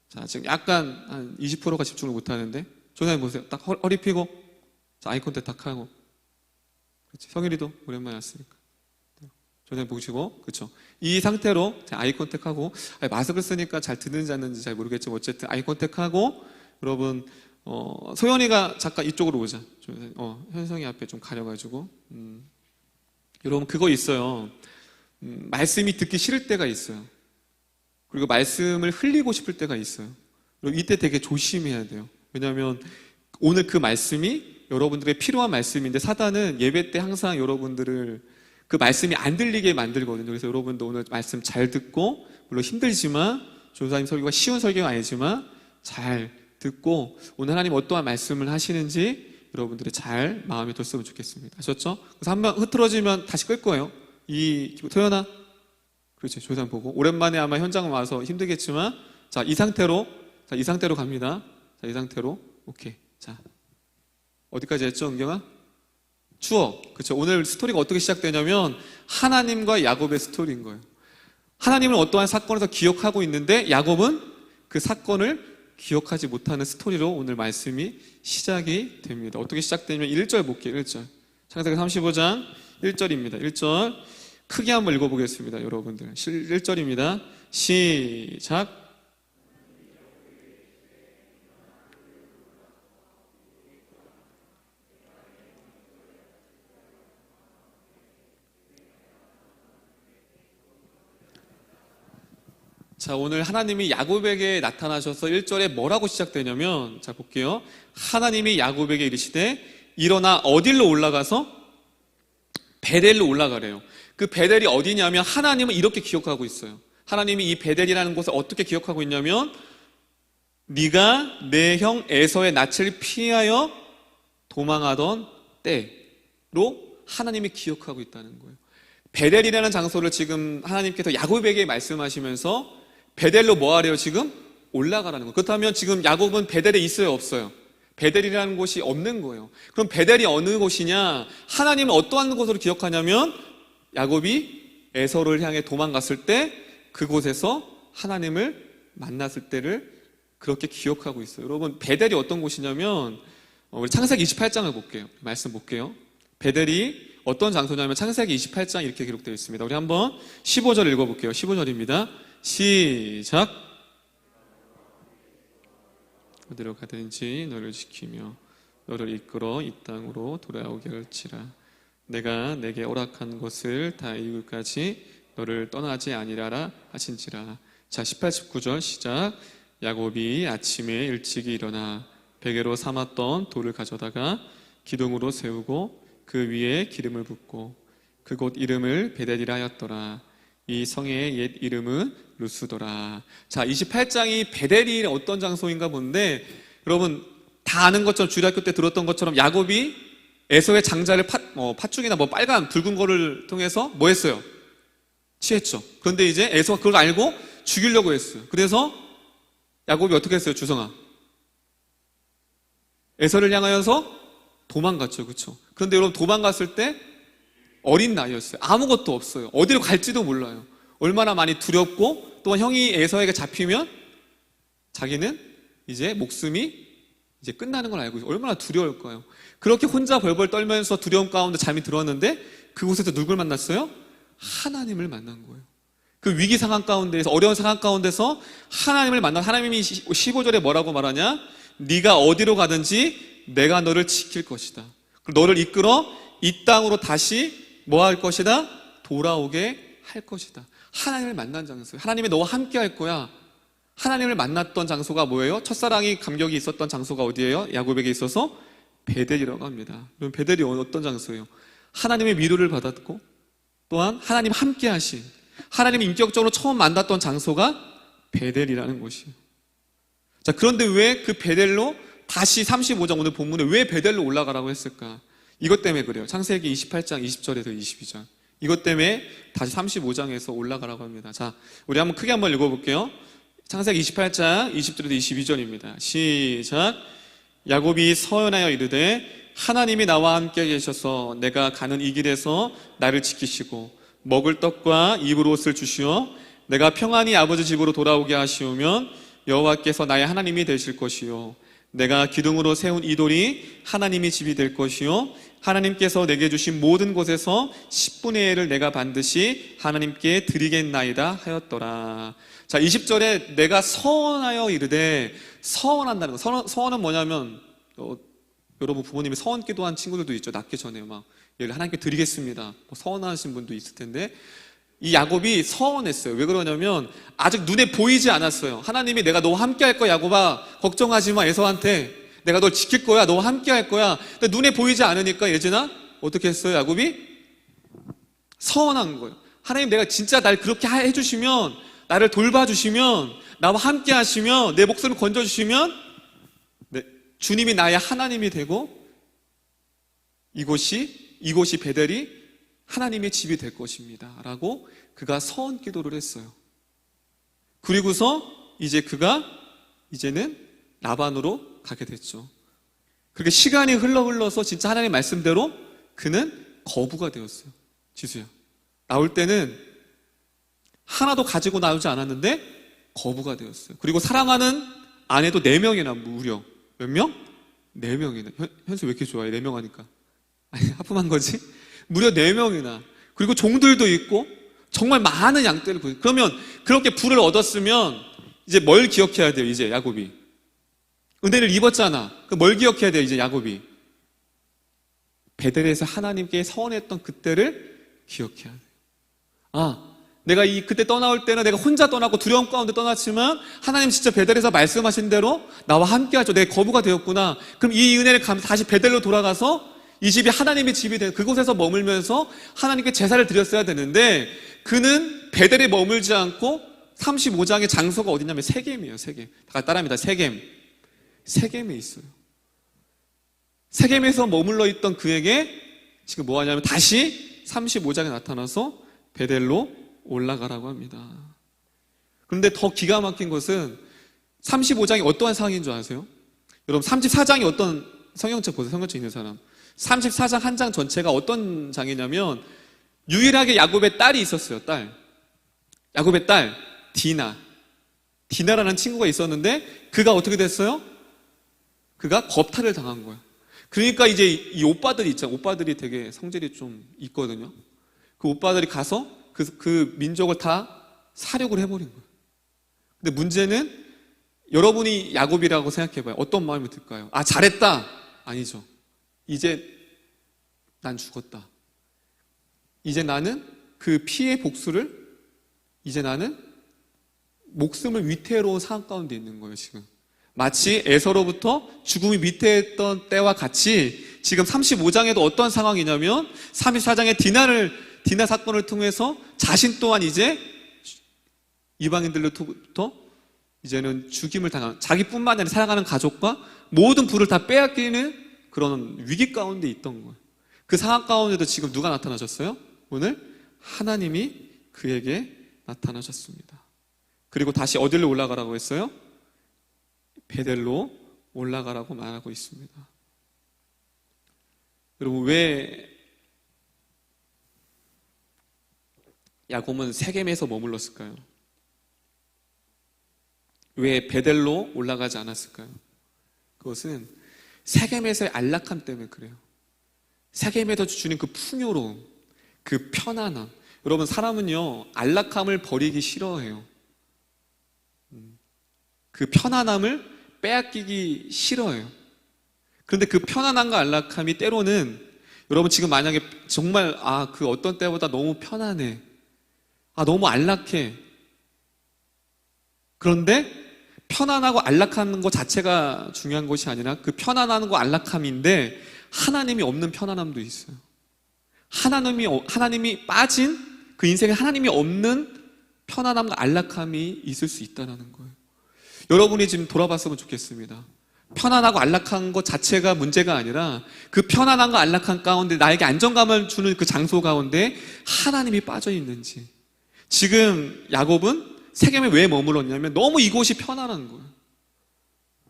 자, 지금 약간 한 20%가 집중을 못 하는데. 조선님 보세요. 딱 허리 펴고. 자, 아이 컨택 딱 하고. 그렇지. 성일이도 오랜만에 왔으니까. 조선님 보시고. 그렇죠. 이 상태로 아이 컨택하고. 마스크를 쓰니까 잘 듣는지 안 듣는지 잘 모르겠지만 어쨌든 아이 컨택하고. 여러분, 소연이가 잠깐 이쪽으로 오자. 현성이 앞에 좀 가려가지고. 여러분, 그거 있어요. 말씀이 듣기 싫을 때가 있어요. 그리고 말씀을 흘리고 싶을 때가 있어요. 그리고 이때 되게 조심해야 돼요. 왜냐하면 오늘 그 말씀이 여러분들의 필요한 말씀인데 사단은 예배 때 항상 여러분들을 그 말씀이 안 들리게 만들거든요. 그래서 여러분도 오늘 말씀 잘 듣고, 물론 힘들지만 조사님 설교가 쉬운 설교가 아니지만 잘 듣고 오늘 하나님 어떠한 말씀을 하시는지 여러분들이 잘 마음에 뒀으면 좋겠습니다. 아셨죠? 그래서 한번 흐트러지면 다시 끌 거예요. 소연아, 그렇지, 조상 보고. 오랜만에 아마 현장 와서 힘들겠지만, 자, 이 상태로 갑니다. 자, 이 상태로. 오케이. 자, 어디까지 했죠, 은경아? 추억. 그렇죠. 오늘 스토리가 어떻게 시작되냐면, 하나님과 야곱의 스토리인 거예요. 하나님은 어떠한 사건에서 기억하고 있는데, 야곱은 그 사건을 기억하지 못하는 스토리로 오늘 말씀이 시작이 됩니다. 어떻게 시작되냐면, 1절 볼게요, 1절. 창세기 35장 1절입니다. 1절. 크게 한번 읽어보겠습니다, 여러분들. 1절입니다. 시작. 자, 오늘 하나님이 야곱에게 나타나셔서 1절에 뭐라고 시작되냐면, 자, 볼게요. 하나님이 야곱에게 이르시되 일어나 어딜로 올라가서 베델로 올라가래요. 그 베델이 어디냐면 하나님은 이렇게 기억하고 있어요. 하나님이 이 베델이라는 곳을 어떻게 기억하고 있냐면 네가 내 형 에서의 낯을 피하여 도망하던 때로 하나님이 기억하고 있다는 거예요. 베델이라는 장소를 지금 하나님께서 야곱에게 말씀하시면서 베델로 뭐 하래요? 지금 올라가라는 거예요. 그렇다면 지금 야곱은 베델에 있어요? 없어요? 베델이라는 곳이 없는 거예요. 그럼 베델이 어느 곳이냐? 하나님은 어떠한 곳으로 기억하냐면 야곱이 에서를 향해 도망갔을 때 그곳에서 하나님을 만났을 때를 그렇게 기억하고 있어요. 여러분, 베델이 어떤 곳이냐면 우리 창세기 28장을 볼게요. 말씀 볼게요. 베델이 어떤 장소냐면 창세기 28장 이렇게 기록되어 있습니다. 우리 한번 15절 읽어볼게요. 15절입니다. 시작. 어디로 가든지 너를 지키며 너를 이끌어 이 땅으로 돌아오게 할지라. 내가 내게 오락한 것을 다 이루기까지 너를 떠나지 아니라라 하신지라. 자, 18, 19절 시작. 야곱이 아침에 일찍이 일어나 베개로 삼았던 돌을 가져다가 기둥으로 세우고 그 위에 기름을 붓고 그곳 이름을 베델이라 하였더라. 이 성의 옛 이름은 루스더라. 자, 28장이 베델이 어떤 장소인가 본데, 여러분 다 아는 것처럼 주일학교 때 들었던 것처럼 야곱이 에서의 장자를 팥죽이나 빨간 붉은 거를 통해서 뭐 했어요? 취했죠. 그런데 이제 에서가 그걸 알고 죽이려고 했어요. 그래서 야곱이 어떻게 했어요, 주성아? 에서를 향하여서 도망갔죠. 그렇죠? 그런데 여러분 도망갔을 때 어린 나이였어요. 아무것도 없어요. 어디로 갈지도 몰라요. 얼마나 많이 두렵고 또한 형이 에서에게 잡히면 자기는 이제 목숨이 이제 끝나는 걸 알고 있어요. 얼마나 두려울까요? 그렇게 혼자 벌벌 떨면서 두려움 가운데 잠이 들었는데 그곳에서 누굴 만났어요? 하나님을 만난 거예요. 그 위기 상황 가운데서 어려운 상황 가운데서 하나님을 만난 하나님이 15절에 뭐라고 말하냐? 네가 어디로 가든지 내가 너를 지킬 것이다. 너를 이끌어 이 땅으로 다시 뭐 할 것이다? 돌아오게 할 것이다. 하나님을 만난 장소예요. 하나님이 너와 함께 할 거야. 하나님을 만났던 장소가 뭐예요? 첫사랑이 감격이 있었던 장소가 어디예요? 야곱에게 있어서 베델이라고 합니다. 그럼 베델이 어떤 장소예요? 하나님의 위로를 받았고 또한 하나님 함께 하신 하나님이 인격적으로 처음 만났던 장소가 베델이라는 곳이에요. 자, 그런데 왜 그 베델로 다시 35장 오늘 본문에 왜 베델로 올라가라고 했을까? 이것 때문에 그래요. 창세기 28장 20절에서 22절. 이것 때문에 다시 35장에서 올라가라고 합니다. 자, 우리 한번 크게 한번 읽어볼게요. 창세기 28장 20절에서 22절입니다. 시작. 야곱이 서연하여 이르되 하나님이 나와 함께 계셔서 내가 가는 이 길에서 나를 지키시고 먹을 떡과 입을 옷을 주시어 내가 평안히 아버지 집으로 돌아오게 하시오면 여호와께서 나의 하나님이 되실 것이요 내가 기둥으로 세운 이 돌이 하나님이 집이 될 것이요 하나님께서 내게 주신 모든 곳에서 10분의 1을 내가 반드시 하나님께 드리겠나이다 하였더라. 자, 20절에 내가 서원하여 이르되 서원한다는 거. 서원은 뭐냐면 여러분 부모님이 서원 기도한 친구들도 있죠. 낳기 전에 막 얘를 하나님께 드리겠습니다. 뭐 서원하신 분도 있을 텐데 이 야곱이 서원했어요. 왜 그러냐면 아직 눈에 보이지 않았어요. 하나님이 내가 너와 함께 할 거야 야곱아 걱정하지 마 에서한테 내가 널 지킬 거야 너와 함께 할 거야. 근데 눈에 보이지 않으니까 예진아 어떻게 했어요? 야곱이 서원한 거예요. 하나님 내가 진짜 날 그렇게 해주시면 나를 돌봐주시면 나와 함께 하시면 내 목숨을 건져주시면 주님이 나의 하나님이 되고 이곳이 베델이 하나님의 집이 될 것입니다 라고 그가 서원 기도를 했어요. 그리고서 이제 그가 이제는 라반으로 가게 됐죠. 그렇게 시간이 흘러서 진짜 하나님의 말씀대로 그는 거부가 되었어요. 지수야 나올 때는 하나도 가지고 나오지 않았는데 거부가 되었어요. 그리고 사랑하는 아내도 4명이나 무려 몇 명? 4명이나 현수 왜 이렇게 좋아해? 4명 하니까 아니 하품한 거지? 무려 4명이나 그리고 종들도 있고 정말 많은 양떼를 보여요. 그러면 그렇게 부를 얻었으면 이제 뭘 기억해야 돼요? 이제 야곱이 은혜를 입었잖아. 그럼 뭘 기억해야 돼요? 이제 야곱이 베델에서 하나님께 서원했던 그때를 기억해야 돼요. 아, 내가 그때 떠나올 때는 내가 혼자 떠났고 두려움 가운데 떠났지만 하나님 진짜 베델에서 말씀하신 대로 나와 함께 하죠. 내 거부가 되었구나. 그럼 이 은혜를 감사 다시 베델로 돌아가서 이 집이 하나님의 집이 된 그곳에서 머물면서 하나님께 제사를 드렸어야 되는데 그는 베델에 머물지 않고 35장의 장소가 어디냐면 세겜이에요. 세겜. 다 따라합니다. 세겜. 세겜에 있어요. 세겜에서 머물러 있던 그에게 지금 뭐 하냐면 다시 35장에 나타나서 베델로 올라가라고 합니다. 그런데 더 기가 막힌 것은 35장이 어떠한 상황인 줄 아세요? 여러분 34장이 어떤 성경책 보세요. 성경책 있는 사람 34장 한 장 전체가 어떤 장이냐면 유일하게 야곱의 딸이 있었어요. 딸 야곱의 딸 디나라는 친구가 있었는데 그가 어떻게 됐어요? 그가 겁탈을 당한 거예요. 그러니까 이제 이 오빠들이 있잖아요. 오빠들이 되게 성질이 좀 있거든요. 그 오빠들이 가서 그 민족을 다 사륙을 해버린 거예요. 근데 문제는 여러분이 야곱이라고 생각해봐요. 어떤 마음이 들까요? 아, 잘했다. 아니죠. 이제 난 죽었다. 이제 나는 그 피해 복수를 이제 나는 목숨을 위태로운 상황 가운데 있는 거예요. 지금 마치 에서로부터 죽음이 위태했던 때와 같이 지금 35장에도 어떤 상황이냐면 34장에 디나 사건을 통해서 자신 또한 이제 이방인들로부터 이제는 죽임을 당한 자기뿐만 아니라 사랑하는 가족과 모든 부를 다 빼앗기는 그런 위기 가운데 있던 거예요. 그 상황 가운데도 지금 누가 나타나셨어요? 오늘 하나님이 그에게 나타나셨습니다. 그리고 다시 어디로 올라가라고 했어요? 베델로 올라가라고 말하고 있습니다. 여러분, 왜 야곱은 세겜에서 머물렀을까요? 왜 베델로 올라가지 않았을까요? 그것은 세겜에서의 안락함 때문에 그래요. 세겜에서 주는 그 풍요로움, 그 편안함. 여러분, 사람은요, 안락함을 버리기 싫어해요. 그 편안함을 빼앗기기 싫어해요. 그런데 그 편안함과 안락함이 때로는, 여러분 지금 만약에 정말 그 어떤 때보다 너무 편안해, 너무 안락해. 그런데 편안하고 안락한 것 자체가 중요한 것이 아니라 그 편안한 거 안락함인데 하나님이 없는 편안함도 있어요. 하나님이 빠진, 그 인생에 하나님이 없는 편안함과 안락함이 있을 수 있다는 거예요. 여러분이 지금 돌아봤으면 좋겠습니다. 편안하고 안락한 것 자체가 문제가 아니라 그 편안함과 안락함 가운데 나에게 안정감을 주는 그 장소 가운데 하나님이 빠져 있는지. 지금 야곱은 세겜에 왜 머물렀냐면 너무 이곳이 편안한 거예요.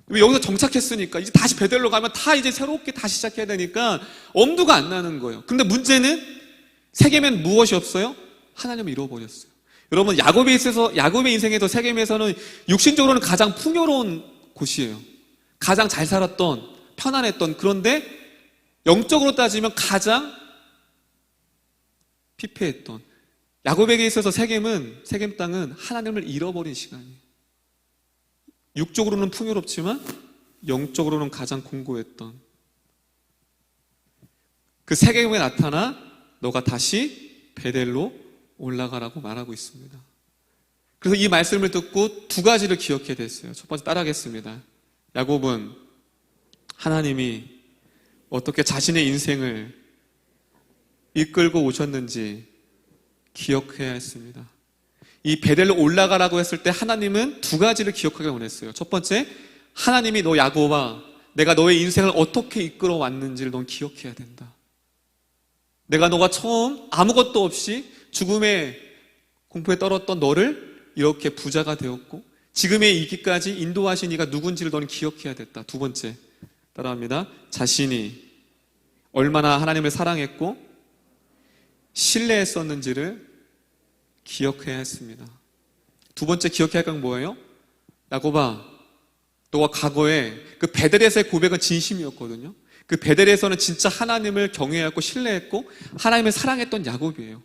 왜 여기서 정착했으니까 이제 다시 베델로 가면 다 이제 새롭게 다시 시작해야 되니까 엄두가 안 나는 거예요. 그런데 문제는 세겜엔 무엇이 없어요? 하나님을 잃어버렸어요. 여러분, 야곱의 인생에서 세겜에서는 육신적으로는 가장 풍요로운 곳이에요. 가장 잘 살았던, 편안했던, 그런데 영적으로 따지면 가장 피폐했던, 야곱에게 있어서 세겜 땅은 하나님을 잃어버린 시간이에요. 육적으로는 풍요롭지만 영적으로는 가장 공고했던 그 세겜에 나타나 너가 다시 베델로 올라가라고 말하고 있습니다. 그래서 이 말씀을 듣고 두 가지를 기억해야 됐어요. 첫 번째 따라하겠습니다. 야곱은 하나님이 어떻게 자신의 인생을 이끌고 오셨는지 기억해야 했습니다. 이 베델로 올라가라고 했을 때 하나님은 두 가지를 기억하게 원했어요. 첫 번째, 하나님이 너 야곱아, 내가 너의 인생을 어떻게 이끌어 왔는지를 넌 기억해야 된다. 너가 처음 아무것도 없이 죽음의 공포에 떨었던 너를 이렇게 부자가 되었고 지금의 이기까지 인도하신 이가 누군지를 너는 기억해야 됐다. 두 번째, 따라합니다. 자신이 얼마나 하나님을 사랑했고 신뢰했었는지를 기억해야 했습니다. 두 번째 기억해야 할 건 뭐예요? 야곱아, 너가 과거에 그 베델에서의 고백은 진심이었거든요. 그 베델에서는 진짜 하나님을 경외했고 신뢰했고 하나님을 사랑했던 야곱이에요.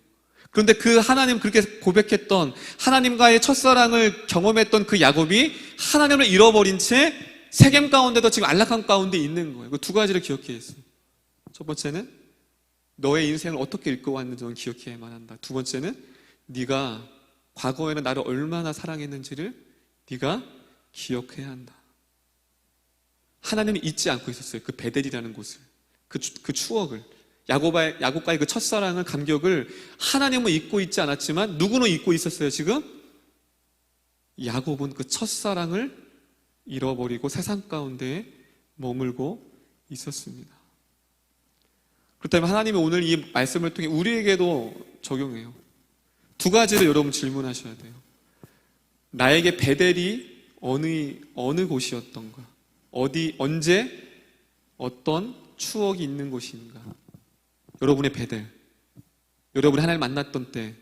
그런데 그 하나님 그렇게 고백했던 하나님과의 첫사랑을 경험했던 그 야곱이 하나님을 잃어버린 채 세겜 가운데도 지금 안락함 가운데 있는 거예요. 그 두 가지를 기억해야 했어요. 첫 번째는 너의 인생을 어떻게 읽어왔는지 넌 기억해야만 한다. 두 번째는 네가 과거에는 나를 얼마나 사랑했는지를 네가 기억해야 한다. 하나님이 잊지 않고 있었어요. 그 베델이라는 곳을, 그 추억을, 야곱과의 그 첫사랑을, 감격을 하나님은 잊고 있지 않았지만 누구는 잊고 있었어요. 지금 야곱은 그 첫사랑을 잃어버리고 세상 가운데 머물고 있었습니다. 그렇다면 하나님이 오늘 이 말씀을 통해 우리에게도 적용해요. 두 가지를 여러분 질문하셔야 돼요. 나에게 베델이 어느 곳이었던가? 언제, 어떤 추억이 있는 곳인가? 여러분의 베델, 여러분이 하나님을 만났던 때,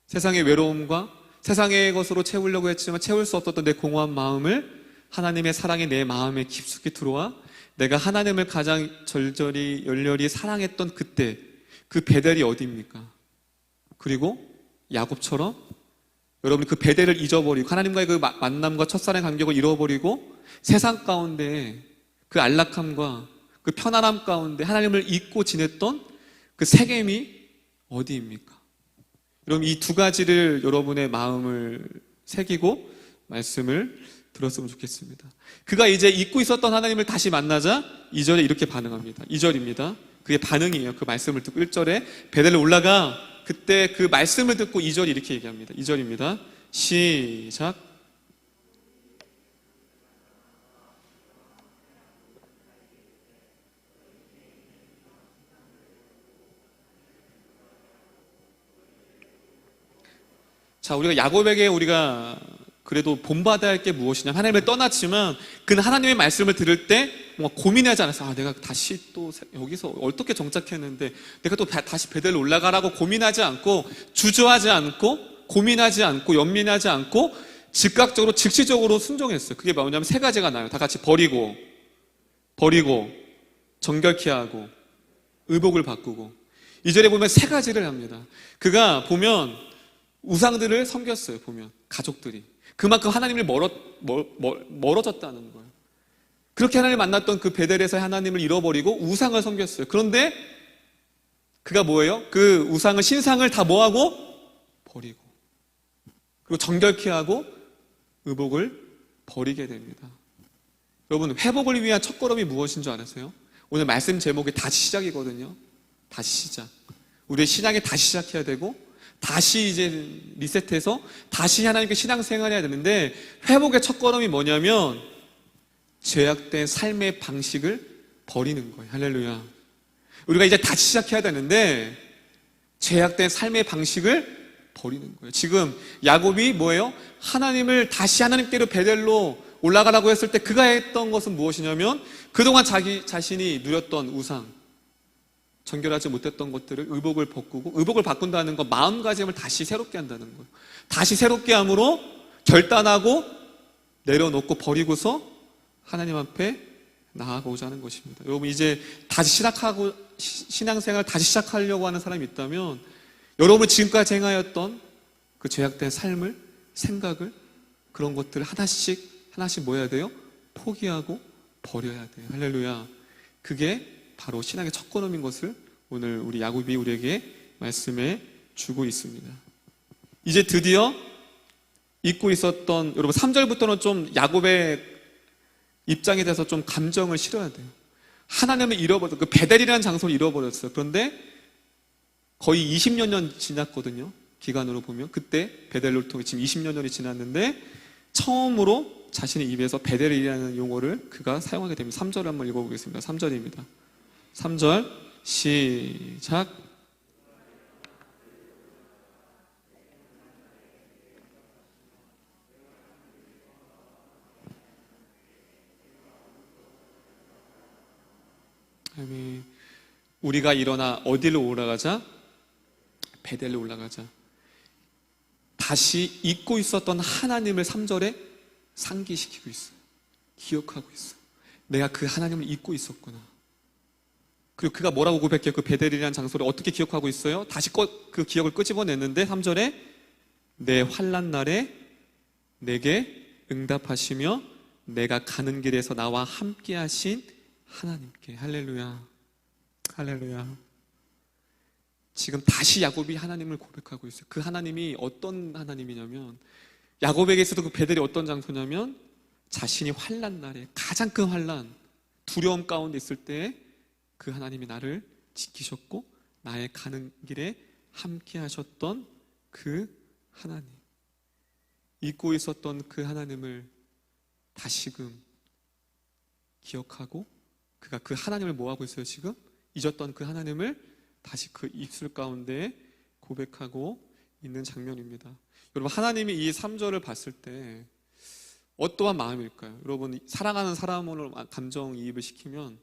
세상의 외로움과 세상의 것으로 채우려고 했지만 채울 수 없었던 내 공허한 마음을 하나님의 사랑이 내 마음에 깊숙이 들어와 내가 하나님을 가장 절절히 열렬히 사랑했던 그때, 그 베델이 어디입니까? 그리고 야곱처럼 여러분이 그 베델을 잊어버리고 하나님과의 그 만남과 첫사랑의 감격을 잃어버리고 세상 가운데 그 안락함과 그 편안함 가운데 하나님을 잊고 지냈던 그 세겜이 어디입니까? 여러분, 이 두 가지를 여러분의 마음을 새기고 말씀을 들었으면 좋겠습니다. 그가 이제 잊고 있었던 하나님을 다시 만나자 2절에 이렇게 반응합니다. 2절입니다. 그게 반응이에요. 그 말씀을 듣고 1절에 베델로 올라가, 그때 그 말씀을 듣고 2절이 이렇게 얘기합니다. 2절입니다. 시작. 자, 우리가 야곱에게 우리가 그래도 본받아야 할 게 무엇이냐? 하나님을 떠났지만 그 하나님의 말씀을 들을 때 뭔가 고민하지 않았어요. 아, 내가 다시 또 여기서 어떻게 정착했는데 내가 또 다시 베델로 올라가라고 고민하지 않고, 주저하지 않고, 고민하지 않고, 연민하지 않고 즉각적으로 즉시적으로 순종했어요. 그게 뭐냐면 세 가지가 나요. 다 같이 버리고 정결케 하고 의복을 바꾸고. 2절에 보면 세 가지를 합니다. 그가 보면 우상들을 섬겼어요. 보면 가족들이 그만큼 하나님을 멀어졌다는 거예요. 그렇게 하나님을 만났던 그 베델에서 하나님을 잃어버리고 우상을 섬겼어요. 그런데 그가 뭐예요? 그 우상을, 신상을 다 뭐하고? 버리고, 그리고 정결케 하고 의복을 버리게 됩니다. 여러분, 회복을 위한 첫걸음이 무엇인 줄 아세요? 오늘 말씀 제목이 다시 시작이거든요. 다시 시작. 우리의 신앙이 다시 시작해야 되고, 다시 이제 리셋해서 다시 하나님께 신앙생활 해야 되는데, 회복의 첫걸음이 뭐냐면 죄악된 삶의 방식을 버리는 거예요. 할렐루야. 우리가 이제 다시 시작해야 되는데 죄악된 삶의 방식을 버리는 거예요. 지금 야곱이 뭐예요? 하나님을 다시 하나님께로 베델로 올라가라고 했을 때 그가 했던 것은 무엇이냐면, 그동안 자기 자신이 누렸던 우상, 정결하지 못했던 것들을 의복을 바꾸고, 의복을 바꾼다는 건 마음가짐을 다시 새롭게 한다는 거예요. 다시 새롭게 함으로 결단하고 내려놓고 버리고서 하나님 앞에 나아가고자 하는 것입니다. 여러분, 이제 다시 시작하고 신앙생활 다시 시작하려고 하는 사람이 있다면, 여러분이 지금까지 행하였던 그 죄악된 삶을, 생각을, 그런 것들을 하나씩 뭐 해야 돼요? 포기하고 버려야 돼요. 할렐루야. 그게 바로 신앙의 첫걸음인 것을 오늘 우리 야곱이 우리에게 말씀해 주고 있습니다. 이제 드디어 잊고 있었던, 여러분 3절부터는 좀 야곱의 입장에 대해서 좀 감정을 실어야 돼요. 하나님을 잃어버렸어요. 그 베델이라는 장소를 잃어버렸어요. 그런데 거의 20여 년 지났거든요. 기간으로 보면 그때 베델을 통해 지금 20여 년이 지났는데 처음으로 자신의 입에서 베델이라는 용어를 그가 사용하게 됩니다. 3절을 한번 읽어보겠습니다. 3절입니다. 3절 시작. 우리가 일어나 어디로 올라가자? 베델로 올라가자. 다시 잊고 있었던 하나님을 3절에 상기시키고 있어요. 기억하고 있어요. 내가 그 하나님을 잊고 있었구나. 그리고 그가 뭐라고 고백해요? 그 베델이라는 장소를 어떻게 기억하고 있어요? 다시 그 기억을 끄집어냈는데 3절에 내 환난 날에 내게 응답하시며 내가 가는 길에서 나와 함께 하신 하나님께. 할렐루야. 할렐루야. 지금 다시 야곱이 하나님을 고백하고 있어요. 그 하나님이 어떤 하나님이냐면, 야곱에게 있어도 그 베델이 어떤 장소냐면 자신이 환난 날에, 가장 큰 환난, 두려움 가운데 있을 때 그 하나님이 나를 지키셨고 나의 가는 길에 함께 하셨던 그 하나님, 잊고 있었던 그 하나님을 다시금 기억하고, 그가 그 하나님을 뭐하고 있어요? 지금 잊었던 그 하나님을 다시 그 입술 가운데 고백하고 있는 장면입니다. 여러분, 하나님이 이 3절을 봤을 때 어떠한 마음일까요? 여러분, 사랑하는 사람으로 감정이입을 시키면,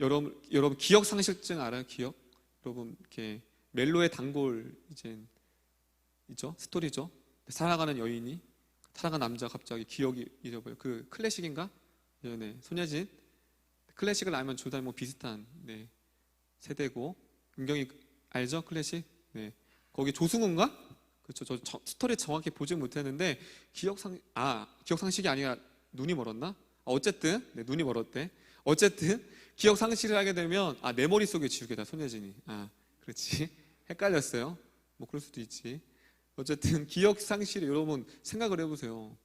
여러분 기억 상실증 알아요? 기억? 여러분, 이렇게 멜로의 단골 이제 있죠? 스토리죠? 사랑하는 여인이, 사랑하는 남자 갑자기 기억이 잊어버려요. 그 클래식인가? 네, 손예진. 클래식을 알면 둘 다 뭐 비슷한 세대고, 은경이 알죠? 클래식? 네. 거기 조승우인가? 그렇죠. 저 스토리 정확히 보지 못했는데 기억 상실이 아니라 눈이 멀었나? 어쨌든 눈이 멀었대. 어쨌든 기억 상실을 하게 되면 내 머릿속에 지우개다, 손예진이. 그렇지. 헷갈렸어요. 뭐 그럴 수도 있지. 어쨌든 기억 상실이, 여러분 생각을 해보세요.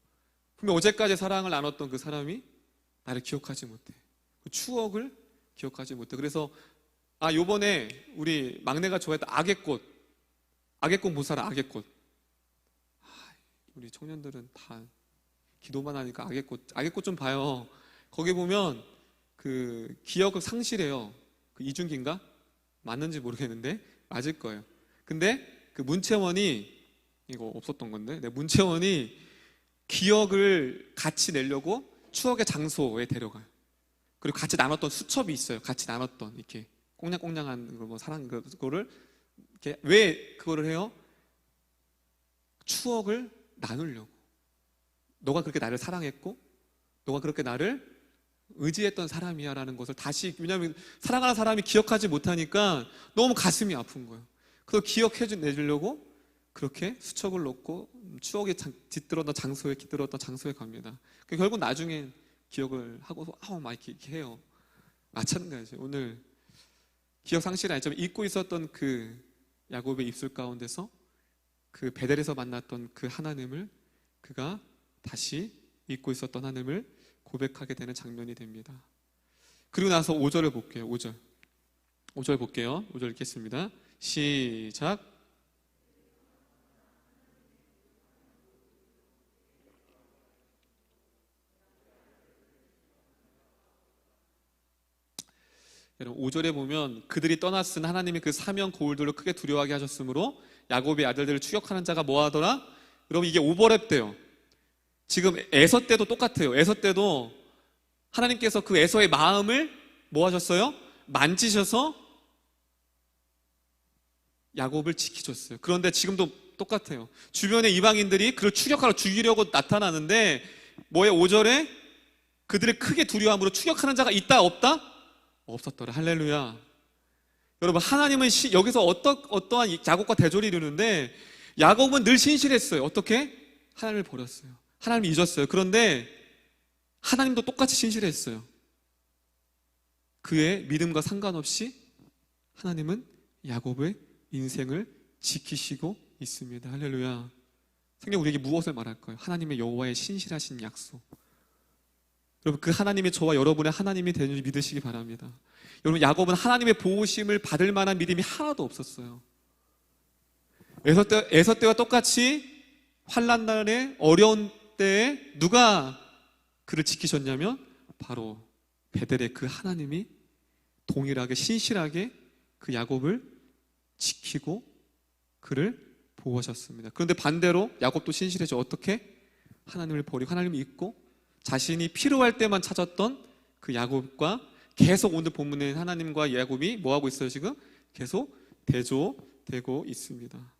분명 어제까지 사랑을 나눴던 그 사람이 나를 기억하지 못해. 그 추억을 기억하지 못해. 그래서 요번에 우리 막내가 좋아했던 악의꽃 못 살아. 악의꽃. 우리 청년들은 다 기도만 하니까 악의꽃 좀 봐요. 거기 보면 그 기억을 상실해요. 그 이준기인가? 맞는지 모르겠는데 맞을 거예요. 근데 그 문채원이, 이거 없었던 건데, 문채원이 기억을 같이 내려고 추억의 장소에 데려가요. 그리고 같이 나눴던 수첩이 있어요. 같이 나눴던 이렇게 꽁냥꽁냥한 뭐 사랑 그거를 이렇게 왜 그거를 해요? 추억을 나누려고. 너가 그렇게 나를 사랑했고, 너가 그렇게 나를 의지했던 사람이야라는 것을 다시, 왜냐하면 사랑하는 사람이 기억하지 못하니까 너무 가슴이 아픈 거예요. 그걸 기억해 내주려고 그렇게 수첩을 놓고 추억에 깃들었던 장소에 갑니다. 결국 나중엔 기억을 하고 막 이렇게 해요. 마찬가지. 오늘 기억 상실이 아니지만 잊고 있었던 그 야곱의 입술 가운데서 그 베델에서 만났던 그 하나님을 그가 다시 잊고 있었던 하나님을 고백하게 되는 장면이 됩니다. 그리고 나서 5절을 볼게요. 5절 볼게요. 5절 읽겠습니다. 시작. 여러분 5절에 보면 그들이 떠났으나 하나님이 그 사면 고울들로 크게 두려워하게 하셨으므로 야곱의 아들들을 추격하는 자가 뭐 하더라? 여러분 이게 오버랩돼요. 지금 에서 때도 똑같아요. 에서 때도 하나님께서 그 에서의 마음을 뭐 하셨어요? 만지셔서 야곱을 지키셨어요. 그런데 지금도 똑같아요. 주변의 이방인들이 그를 추격하러 죽이려고 나타나는데 뭐예요? 5절에 그들을 크게 두려워함으로 추격하는 자가 있다 없다? 없었더라. 할렐루야. 여러분 하나님은 여기서 어떠한 야곱과 대조를 이루는데 야곱은 늘 신실했어요. 어떻게? 하나님을 버렸어요. 하나님을 잊었어요. 그런데 하나님도 똑같이 신실했어요. 그의 믿음과 상관없이 하나님은 야곱의 인생을 지키시고 있습니다. 할렐루야. 성경 우리에게 무엇을 말할까요? 하나님의 여호와의 신실하신 약속. 여러분 그 하나님이 저와 여러분의 하나님이 되는 줄 믿으시기 바랍니다. 여러분 야곱은 하나님의 보호심을 받을 만한 믿음이 하나도 없었어요. 에서 때와 똑같이 환난 날에 어려운 때에 누가 그를 지키셨냐면 바로 베델의 그 하나님이 동일하게 신실하게 그 야곱을 지키고 그를 보호하셨습니다. 그런데 반대로 야곱도 신실해져. 어떻게? 하나님을 버리고 하나님을 잊고 자신이 필요할 때만 찾았던 그 야곱과 계속 오늘 본문에 하나님과 야곱이 뭐하고 있어요? 지금 계속 대조되고 있습니다.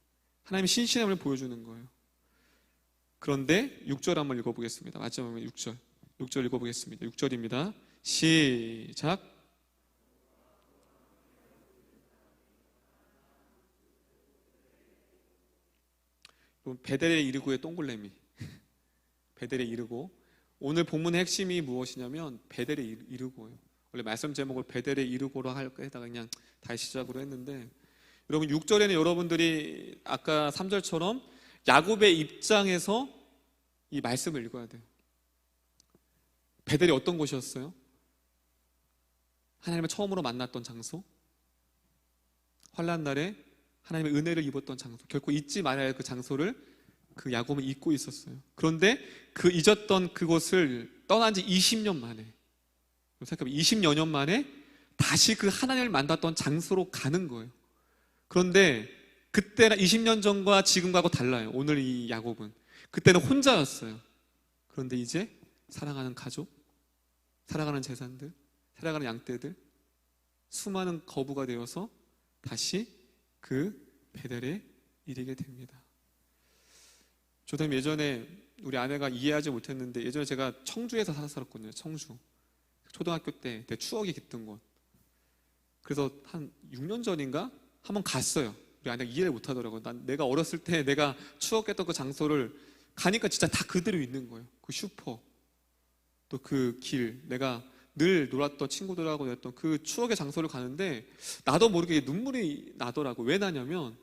하나님의 신실함을 보여주는 거예요. 그런데 6절 한번 읽어보겠습니다. 마지막에 6절 읽어보겠습니다. 6절입니다. 시작. 베델에 이르고의 동글레미. 베델에 이르고. 오늘 본문의 핵심이 무엇이냐면 베델에 이르고예요. 원래 말씀 제목을 베델에 이르고로 할까 그냥 다시 시작으로 했는데 여러분 6절에는 여러분들이 아까 3절처럼 야곱의 입장에서 이 말씀을 읽어야 돼요. 베델이 어떤 곳이었어요? 하나님을 처음으로 만났던 장소, 환난 날에 하나님의 은혜를 입었던 장소, 결코 잊지 말아야 할 그 장소를 그 야곱은 잊고 있었어요. 그런데 그 잊었던 그곳을 떠난 지 20년 만에, 생각해보면 20여 년 만에 다시 그 하나님을 만났던 장소로 가는 거예요. 그런데 그때는 20년 전과 지금과도 달라요. 오늘 이 야곱은 그때는 혼자였어요. 그런데 이제 사랑하는 가족, 사랑하는 재산들, 사랑하는 양떼들, 수많은 거부가 되어서 다시 그 베델에 이르게 됩니다. 저도 예전에 우리 아내가 이해하지 못했는데 예전에 제가 청주에서 살았거든요. 청주 초등학교 때 내 추억이 깃든 곳. 그래서 한 6년 전인가 한번 갔어요. 우리 아내가 이해를 못하더라고요. 내가 어렸을 때 내가 추억했던 그 장소를 가니까 진짜 다 그대로 있는 거예요. 그 슈퍼, 또 그 길, 내가 늘 놀았던 친구들하고 했던 그 추억의 장소를 가는데 나도 모르게 눈물이 나더라고요. 왜 나냐면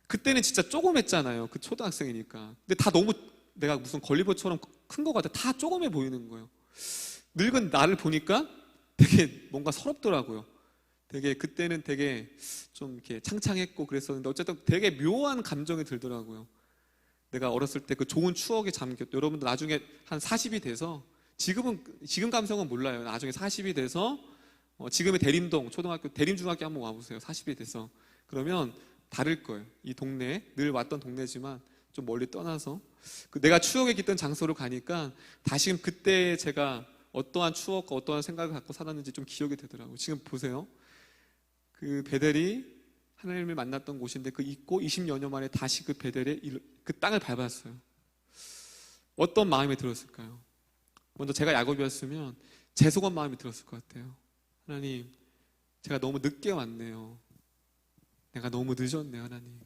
그때는 진짜 조그맸잖아요. 그 초등학생이니까. 근데 다 너무 내가 무슨 걸리버처럼 큰 것 같아. 다 조그매 보이는 거예요. 늙은 나를 보니까 되게 뭔가 서럽더라고요. 되게 그때는 되게 좀 이렇게 창창했고 그랬었는데 어쨌든 되게 묘한 감정이 들더라고요. 내가 어렸을 때 그 좋은 추억에 잠겼. 여러분도 나중에 한 40이 돼서 지금 감성은 몰라요. 나중에 40이 돼서 지금의 대림동 초등학교, 대림중학교 한번 와보세요. 40이 돼서 그러면 다를 거예요. 이 동네 늘 왔던 동네지만 좀 멀리 떠나서 내가 추억에 깃든 장소로 가니까 다시금 그때 제가 어떠한 추억과 어떠한 생각을 갖고 살았는지 좀 기억이 되더라고요. 지금 보세요. 그 베델이 하나님을 만났던 곳인데 그 잊고 20여 년 만에 다시 그 베델에 그 땅을 밟았어요. 어떤 마음이 들었을까요? 먼저 제가 야곱이었으면 죄송한 마음이 들었을 것 같아요. 하나님, 제가 너무 늦게 왔네요. 내가 너무 늦었네요, 하나님.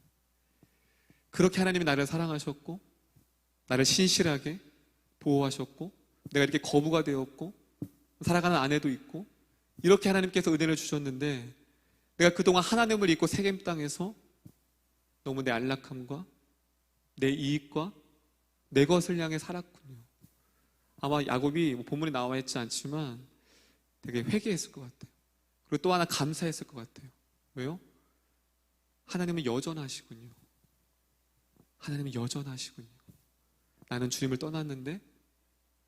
그렇게 하나님이 나를 사랑하셨고 나를 신실하게 보호하셨고 내가 이렇게 거부가 되었고 살아가는 아내도 있고 이렇게 하나님께서 은혜를 주셨는데 내가 그동안 하나님을 잊고 세겜 땅에서 너무 내 안락함과 내 이익과 내 것을 향해 살았군요. 아마 야곱이 본문에 나와 있지 않지만 되게 회개했을 것 같아요. 그리고 또 하나 감사했을 것 같아요. 왜요? 하나님은 여전하시군요. 하나님은 여전하시군요. 나는 주님을 떠났는데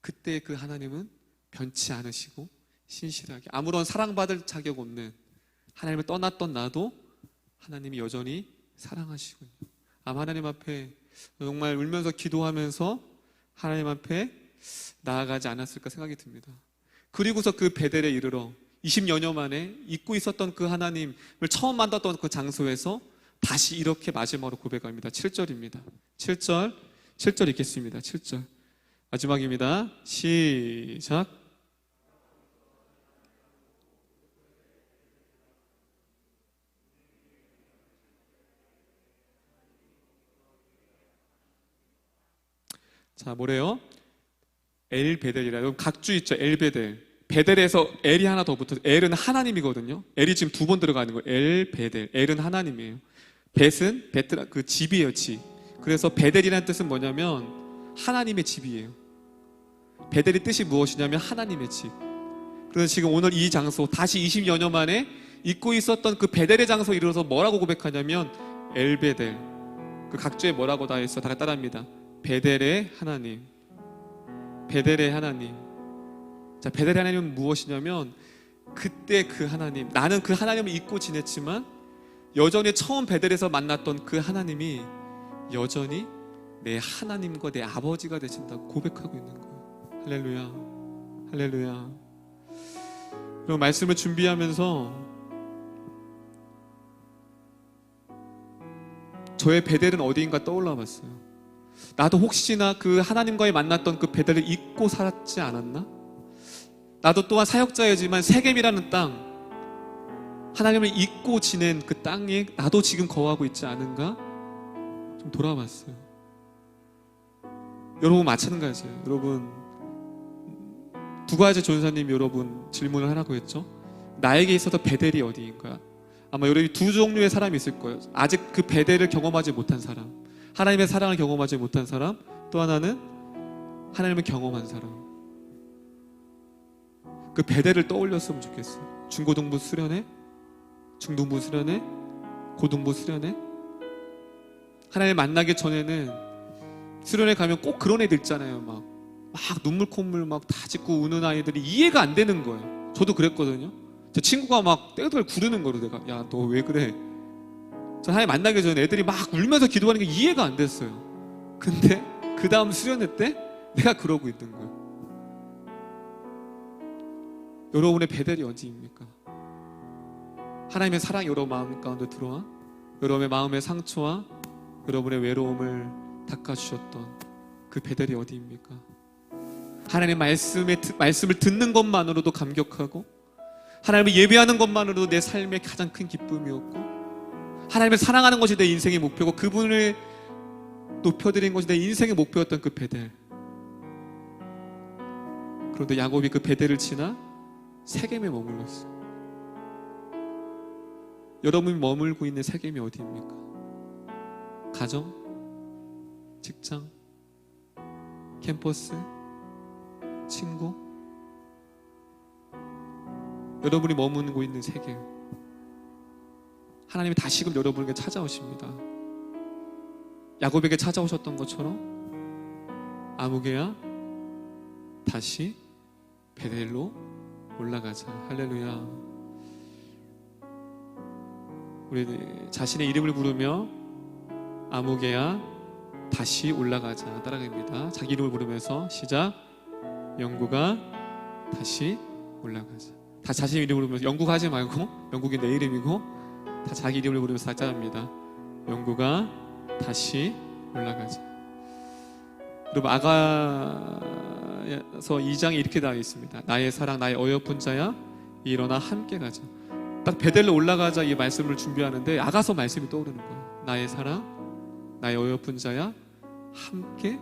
그때 그 하나님은 변치 않으시고 신실하게 아무런 사랑받을 자격 없는 하나님을 떠났던 나도 하나님이 여전히 사랑하시군요. 아마 하나님 앞에 정말 울면서 기도하면서 하나님 앞에 나아가지 않았을까 생각이 듭니다. 그리고서 그 베델에 이르러 20여 년 만에 잊고 있었던 그 하나님을 처음 만났던 그 장소에서 다시 이렇게 마지막으로 고백합니다. 7절입니다. 7절 읽겠습니다. 7절 마지막입니다. 시작. 자, 뭐래요? 엘베델이라. 여러분 각주 있죠? 엘베델. 베델에서 엘이 하나 더 붙어서 엘은 하나님이거든요. 엘이 지금 2번 들어가는 거예요. 엘베델. 엘은 하나님이에요. 벳은 베트라 그 집이에요, 집. 그래서 베델이라는 뜻은 뭐냐면 하나님의 집이에요. 베델의 뜻이 무엇이냐면 하나님의 집. 그래서 지금 오늘 이 장소 다시 20여 년 만에 잊고 있었던 그 베델의 장소에 이르러서 뭐라고 고백하냐면 엘베델. 그 각주에 뭐라고 다 있어? 다 따라합니다. 베델의 하나님. 베델의 하나님. 자, 베델의 하나님은 무엇이냐면 그때 그 하나님, 나는 그 하나님을 잊고 지냈지만 여전히 처음 베델에서 만났던 그 하나님이 여전히 내 하나님과 내 아버지가 되신다고 고백하고 있는 거예요. 할렐루야. 할렐루야. 그리고 말씀을 준비하면서 저의 베델은 어디인가 떠올라 봤어요. 나도 혹시나 그 하나님과의 만났던 그 베델을 잊고 살았지 않았나? 나도 또한 사역자이지만 세겜이라는 땅, 하나님을 잊고 지낸 그 땅에 나도 지금 거하고 있지 않은가? 좀 돌아봤어요. 여러분 마찬가지예요. 여러분 두 가지 전사님 여러분 질문을 하라고 했죠. 나에게 있어서 베델이 어디인가? 아마 여러분이 두 종류의 사람이 있을 거예요. 아직 그 베델을 경험하지 못한 사람, 하나님의 사랑을 경험하지 못한 사람, 또 하나는 하나님을 경험한 사람. 그 베델을 떠올렸으면 좋겠어요. 중고등부 수련회, 중등부 수련회, 고등부 수련회. 하나님 만나기 전에는 수련회 가면 꼭 그런 애들 있잖아요. 막 눈물 콧물 막 다 짓고 우는 아이들이 이해가 안 되는 거예요. 저도 그랬거든요. 제 친구가 막 떼들 구르는 거로 내가 야, 너 왜 그래? 저 하나님 만나기 전에 애들이 막 울면서 기도하는 게 이해가 안 됐어요. 근데 그 다음 수련회 때 내가 그러고 있는 거예요. 여러분의 베델이 어디입니까? 하나님의 사랑이 여러분 마음 가운데 들어와 여러분의 마음의 상처와 여러분의 외로움을 닦아주셨던 그 베델이 어디입니까? 하나님의 말씀을 듣는 것만으로도 감격하고 하나님을 예배하는 것만으로도 내 삶의 가장 큰 기쁨이었고 하나님을 사랑하는 것이 내 인생의 목표고 그분을 높여드린 것이 내 인생의 목표였던 그 베델. 그런데 야곱이 그 베델을 지나 세겜에 머물렀어요. 여러분이 머물고 있는 세겜이 어디입니까? 가정? 직장? 캠퍼스? 친구? 여러분이 머무르고 있는 세계, 하나님이 다시금 여러분에게 찾아오십니다. 야곱에게 찾아오셨던 것처럼 아무개야 다시 베델로 올라가자. 할렐루야. 우리 자신의 이름을 부르며 아무개야 다시 올라가자. 따라갑니다. 자기 이름을 부르면서 시작. 영구가 다시 올라가자. 다 자신 이름을 부르면서 영구가 하지 말고, 영국이 내 이름이고 다 자기 이름을 부르면서 따라합니다. 영구가 다시 올라가자. 여러분, 아가서 2장에 이렇게 나와 있습니다. 나의 사랑, 나의 어여쁜 자야, 일어나 함께 가자. 딱 베델로 올라가자 이 말씀을 준비하는데 아가서 말씀이 떠오르는 거예요. 나의 사랑, 나의 어여쁜 자야, 함께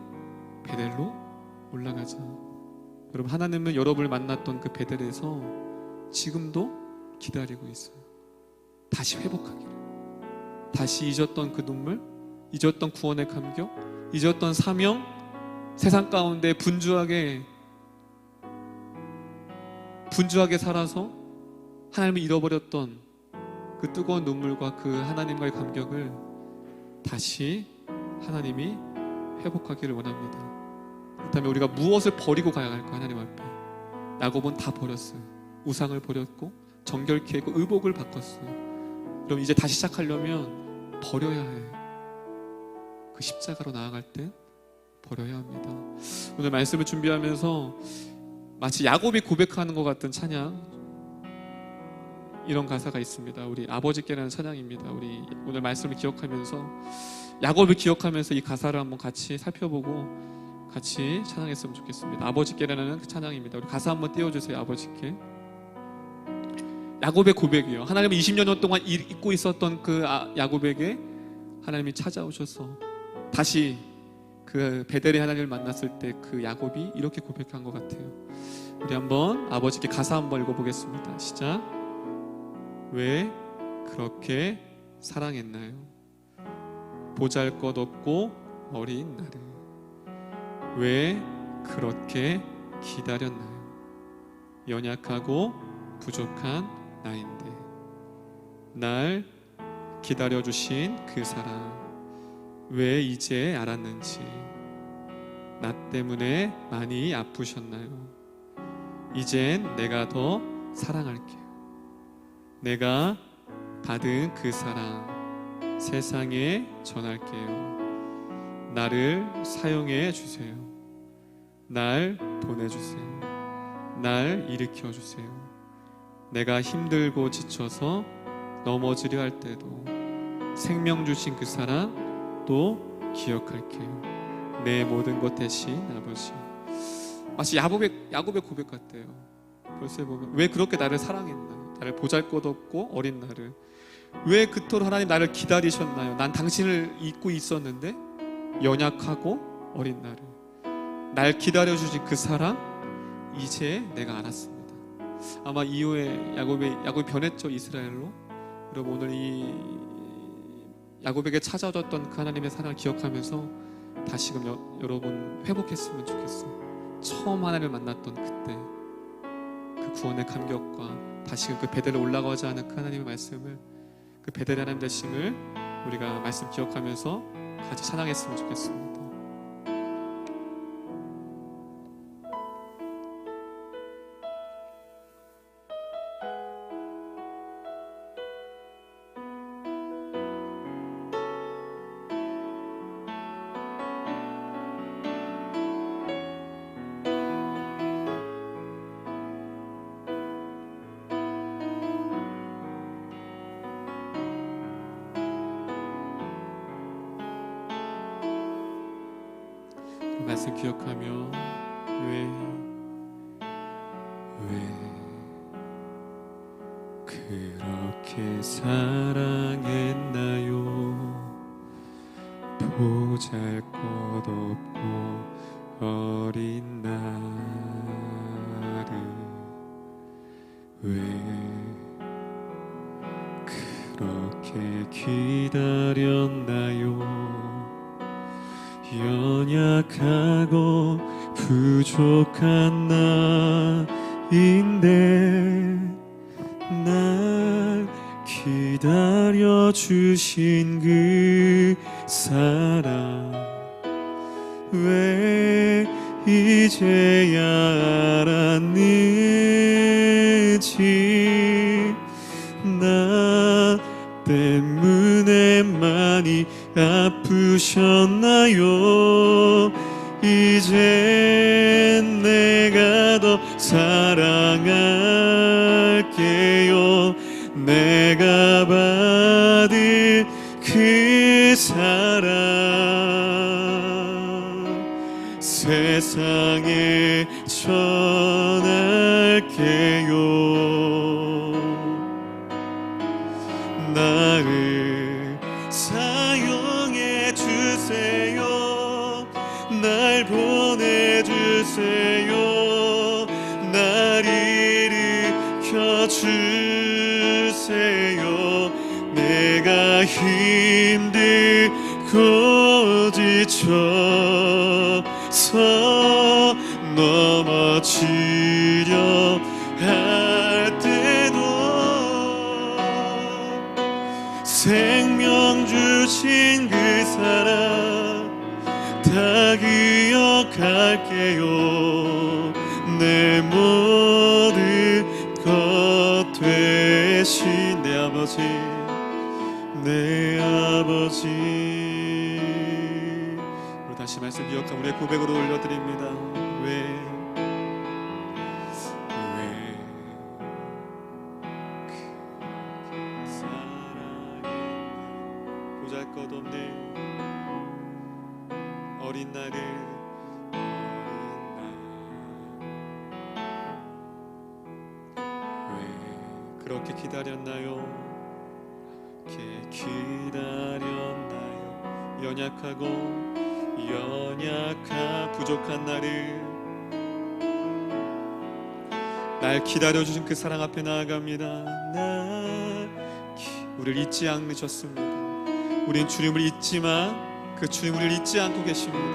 베델로 올라가자. 여러분, 하나님은 여러분을 만났던 그 베델에서 지금도 기다리고 있어요. 다시 회복하기를, 다시 잊었던 그 눈물, 잊었던 구원의 감격, 잊었던 사명, 세상 가운데 분주하게 살아서 하나님을 잃어버렸던 그 뜨거운 눈물과 그 하나님과의 감격을 다시 하나님이 회복하기를 원합니다. 그렇다면 우리가 무엇을 버리고 가야 할까? 하나님 앞에. 야곱은 다 버렸어요. 우상을 버렸고 정결케 했고 의복을 바꿨어요. 그럼 이제 다시 시작하려면 버려야 해. 그 십자가로 나아갈 때 버려야 합니다. 오늘 말씀을 준비하면서 마치 야곱이 고백하는 것 같은 찬양, 이런 가사가 있습니다. 우리 아버지께라는 찬양입니다. 우리 오늘 말씀을 기억하면서, 야곱을 기억하면서 이 가사를 한번 같이 살펴보고 같이 찬양했으면 좋겠습니다. 아버지께라는 그 찬양입니다. 우리 가사 한번 띄워주세요. 아버지께. 야곱의 고백이요. 하나님이 20년 동안 잊고 있었던 그 야곱에게 하나님이 찾아오셔서 다시 그 베델의 하나님을 만났을 때 그 야곱이 이렇게 고백한 것 같아요. 우리 한번 아버지께 가사 한번 읽어보겠습니다. 시작. 왜 그렇게 사랑했나요? 보잘것없고 어린 나를 왜 그렇게 기다렸나요? 연약하고 부족한 나인데 날 기다려주신 그 사랑 왜 이제 알았는지, 나 때문에 많이 아프셨나요? 이젠 내가 더 사랑할게요. 내가 받은 그 사랑 세상에 전할게요. 나를 사용해 주세요. 날 보내주세요. 날 일으켜 주세요. 내가 힘들고 지쳐서 넘어지려 할 때도 생명 주신 그 사랑 또 기억할게요. 내 모든 것 대신 아버지. 마치 야곱의 고백 같아요. 벌써 보면 왜 그렇게 나를 사랑했나요? 나를 보잘것없고 어린 나를 왜 그토록 하나님 나를 기다리셨나요? 난 당신을 잊고 있었는데 연약하고 어린 나를 날 기다려주신 그 사랑 이제 내가 알았습니다. 아마 이후에 야곱이 변했죠. 이스라엘로. 여러분, 오늘 이 야곱에게 찾아줬던 그 하나님의 사랑을 기억하면서 다시금 여러분 회복했으면 좋겠어요. 처음 하나님을 만났던 그때 그 구원의 감격과 다시금 그 베델에 올라가지 않은 그 하나님의 말씀을, 그 베델의 하나님 되심을 우리가 말씀 기억하면서 같이 찬양했으면 좋겠습니다. 말씀 기억하며 왜 그렇게 사랑했나요? 보잘것없고 어린 나를 왜 그렇게 기다렸나요? 연약하고 부족한 나인데 날 기다려주신 그 사랑 왜 이제야 알았는지, 나 때문에 많이 아프셨나요? 나요. 이젠 내가 더 사랑할게요. 내가 받은 그 사랑 세상에 전할게요. 나를 사용해 주세요. 날 보내주세요. 날 일으켜 주세요. 내가 힘들고 지쳐서 넘어지려 할 때도 생명 주신 그 사랑 다 기억할게요. 내 모든 것 되신 내 아버지, 내 아버지. 우리 다시 말씀 기억하고 우리의 고백으로 올려드립니다. 왜 보잘것없는 어린 날을 왜 그렇게 기다렸나요? 기다렸나요? 연약한 부족한 나를 날 기다려주신 그 사랑 앞에 나아갑니다. 우리를 잊지 않으셨습니다. 우린 주님을 잊지만 그 주님 우리를 잊지 않고 계십니다.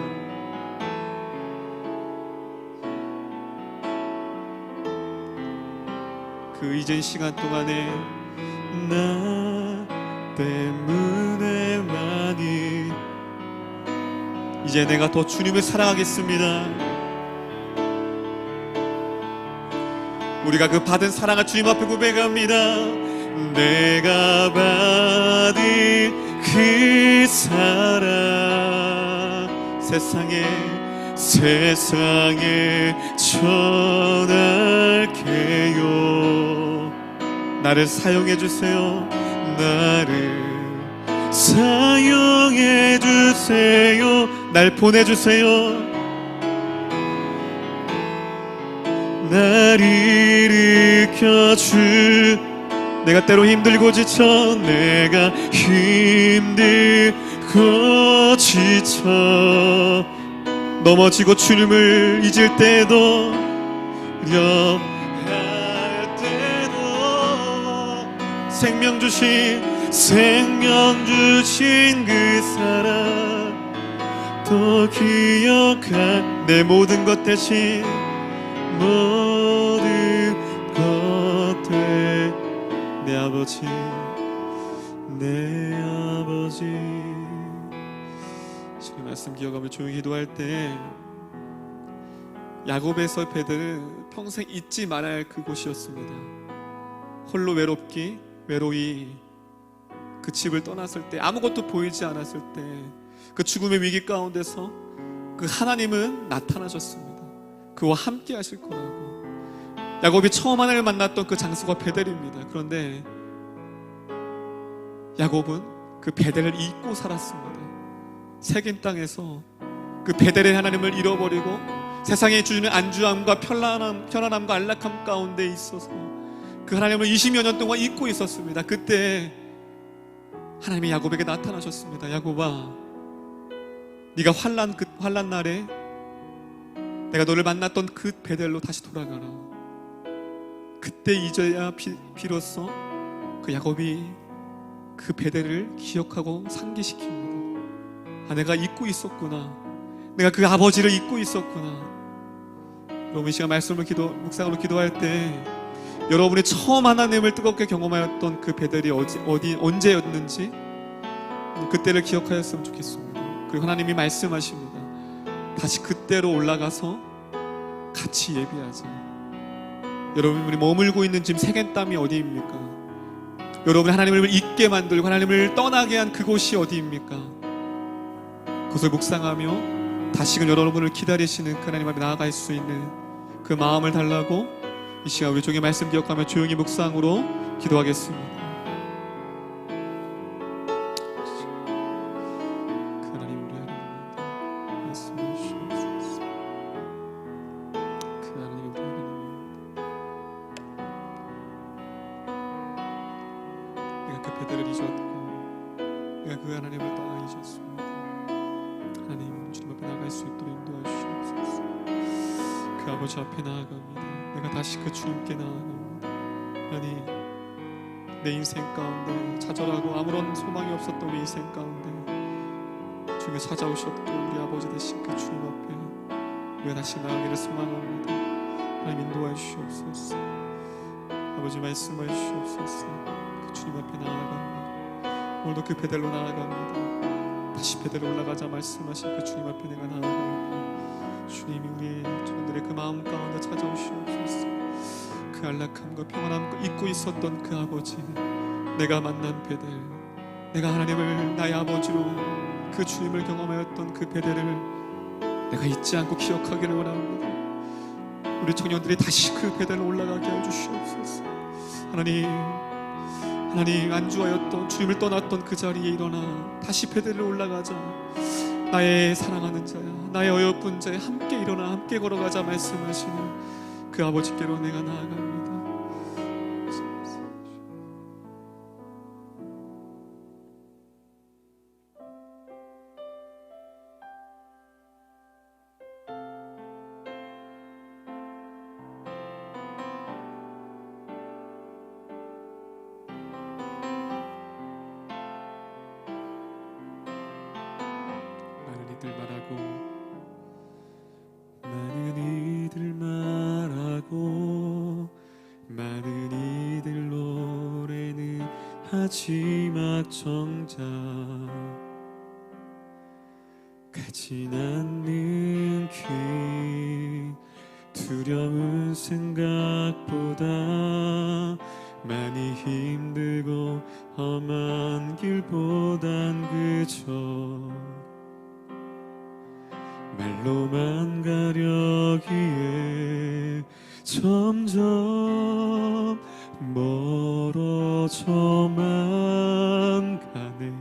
그 이전 시간 동안에 나 때문에 많이 이제 내가 더 주님을 사랑하겠습니다. 우리가 그 받은 사랑을 주님 앞에 고백합니다. 내가 받은 그 사랑 세상에 전할게요. 나를 사용해 주세요. 나를 사용해 주세요. 날 보내주세요. 날 일으켜 주 내가 때로 힘들고 지쳐 내가 힘들고 지쳐 넘어지고 주님을 잊을 때도 염할 때도 생명 주신 그 사랑 또 기억할 내 모든 것 대신 모든 것 돼 내 아버지 내 아버지. 지금 말씀 기억하며 조용히 기도할 때 야곱에서 베들은 평생 잊지 말아야 할 그곳이었습니다. 홀로 외로이 그 집을 떠났을 때 아무것도 보이지 않았을 때 그 죽음의 위기 가운데서 그 하나님은 나타나셨습니다. 그와 함께 하실 거라고. 야곱이 처음 하나님을 만났던 그 장소가 베델입니다. 그런데 야곱은 그 베델을 잊고 살았습니다. 세겜 땅에서 그 베델의 하나님을 잃어버리고 세상에 주는 안주함과 편안함과 안락함 가운데 있어서 그 하나님을 20여 년 동안 잊고 있었습니다. 그때 하나님이 야곱에게 나타나셨습니다. 야곱아, 네가 환난 날에 내가 너를 만났던 그 베델로 다시 돌아가라. 그때 이제야 비로소 그 야곱이 그 베델을 기억하고 상기시킵니다. 아, 내가 잊고 있었구나. 내가 그 아버지를 잊고 있었구나. 여러분 이 시간 말씀을 묵상으로 기도할 때 여러분이 처음 하나님을 뜨겁게 경험하였던 그 베델이 언제였는지 그때를 기억하였으면 좋겠습니다. 그리고 하나님이 말씀하십니다. 다시 그때로 올라가서 같이 예배하자. 여러분이 머물고 있는 지금 세겜 땅이 어디입니까? 여러분이 하나님을 잊게 만들고 하나님을 떠나게 한 그곳이 어디입니까? 그것을 묵상하며 다시금 여러분을 기다리시는 그 하나님 앞에 나아갈 수 있는 그 마음을 달라고 이 시간 우리 종의 말씀 기억하며 조용히 묵상으로 기도하겠습니다. 그 하나님 우리 하나님 말씀해 주시옵소서. 그 하나님 우리 하나님 내가 그 배들을 잊었고 내가 그 하나님을 떠나 잊었습니다. 하나님 주님 앞에 나갈 수 있도록 인도해 주시옵소서. 그 아버지 앞에 나아갑니다. 내가 다시 그 주님께 나아갑니다. 하나님 내 인생 가운데 좌절하고 아무런 소망이 없었던 우리 인생 가운데 주님이 찾아오셨고 우리 아버지 되신 그 주님 앞에 우리가 다시 나아가기를 소망합니다. 하나님 인도해 주시옵소서. 아버지 말씀해 주시옵소서. 그 주님 앞에 나아갑니다. 오늘도 그 베델로 나아갑니다. 다시 베델로 올라가자 말씀하신 그 주님 앞에 내가 나아갑니다. 주님이 우리 저들의 그 마음 가운데 찾아오시옵소서. 그 안락함과 평안함과 잊고 있었던 그 아버지, 내가 만난 베델, 내가 하나님을 나의 아버지로 그 주님을 경험하였던 그 베델을 내가 잊지 않고 기억하기를 원합니다. 우리 청년들이 다시 그 베델로 올라가게 해 주시옵소서. 하나님 안주하였던 주님을 떠났던 그 자리에 일어나 다시 베델로 올라가자. 나의 사랑하는 자야, 나의 어여쁜 자야, 함께 일어나 함께 걸어가자 말씀하시는 그 아버지께로 내가 나아갑니다. 많은 이들 말하고 많은 이들 노래는 하지만 정작 가진 않는 길 두려운 생각보다 많이 힘들고 험한 길보단 그저 말로만 가려기에 점점 멀어져만 가네.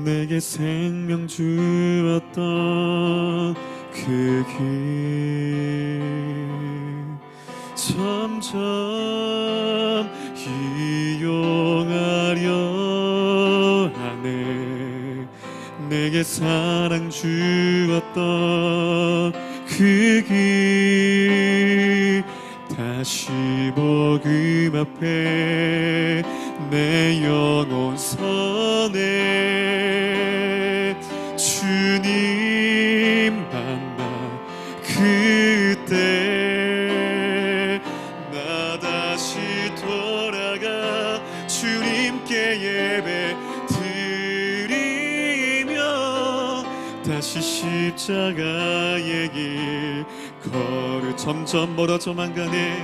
내게 생명 주었던 그 길 점점 이용하려 하네. 내게 사랑 주었던 그 길 다시 복음 앞에 내 영혼 선에 주님 만나 그때 나 다시 돌아가 주님께 예배 다시 십자가의 길 걸을 점점 멀어져만 가네.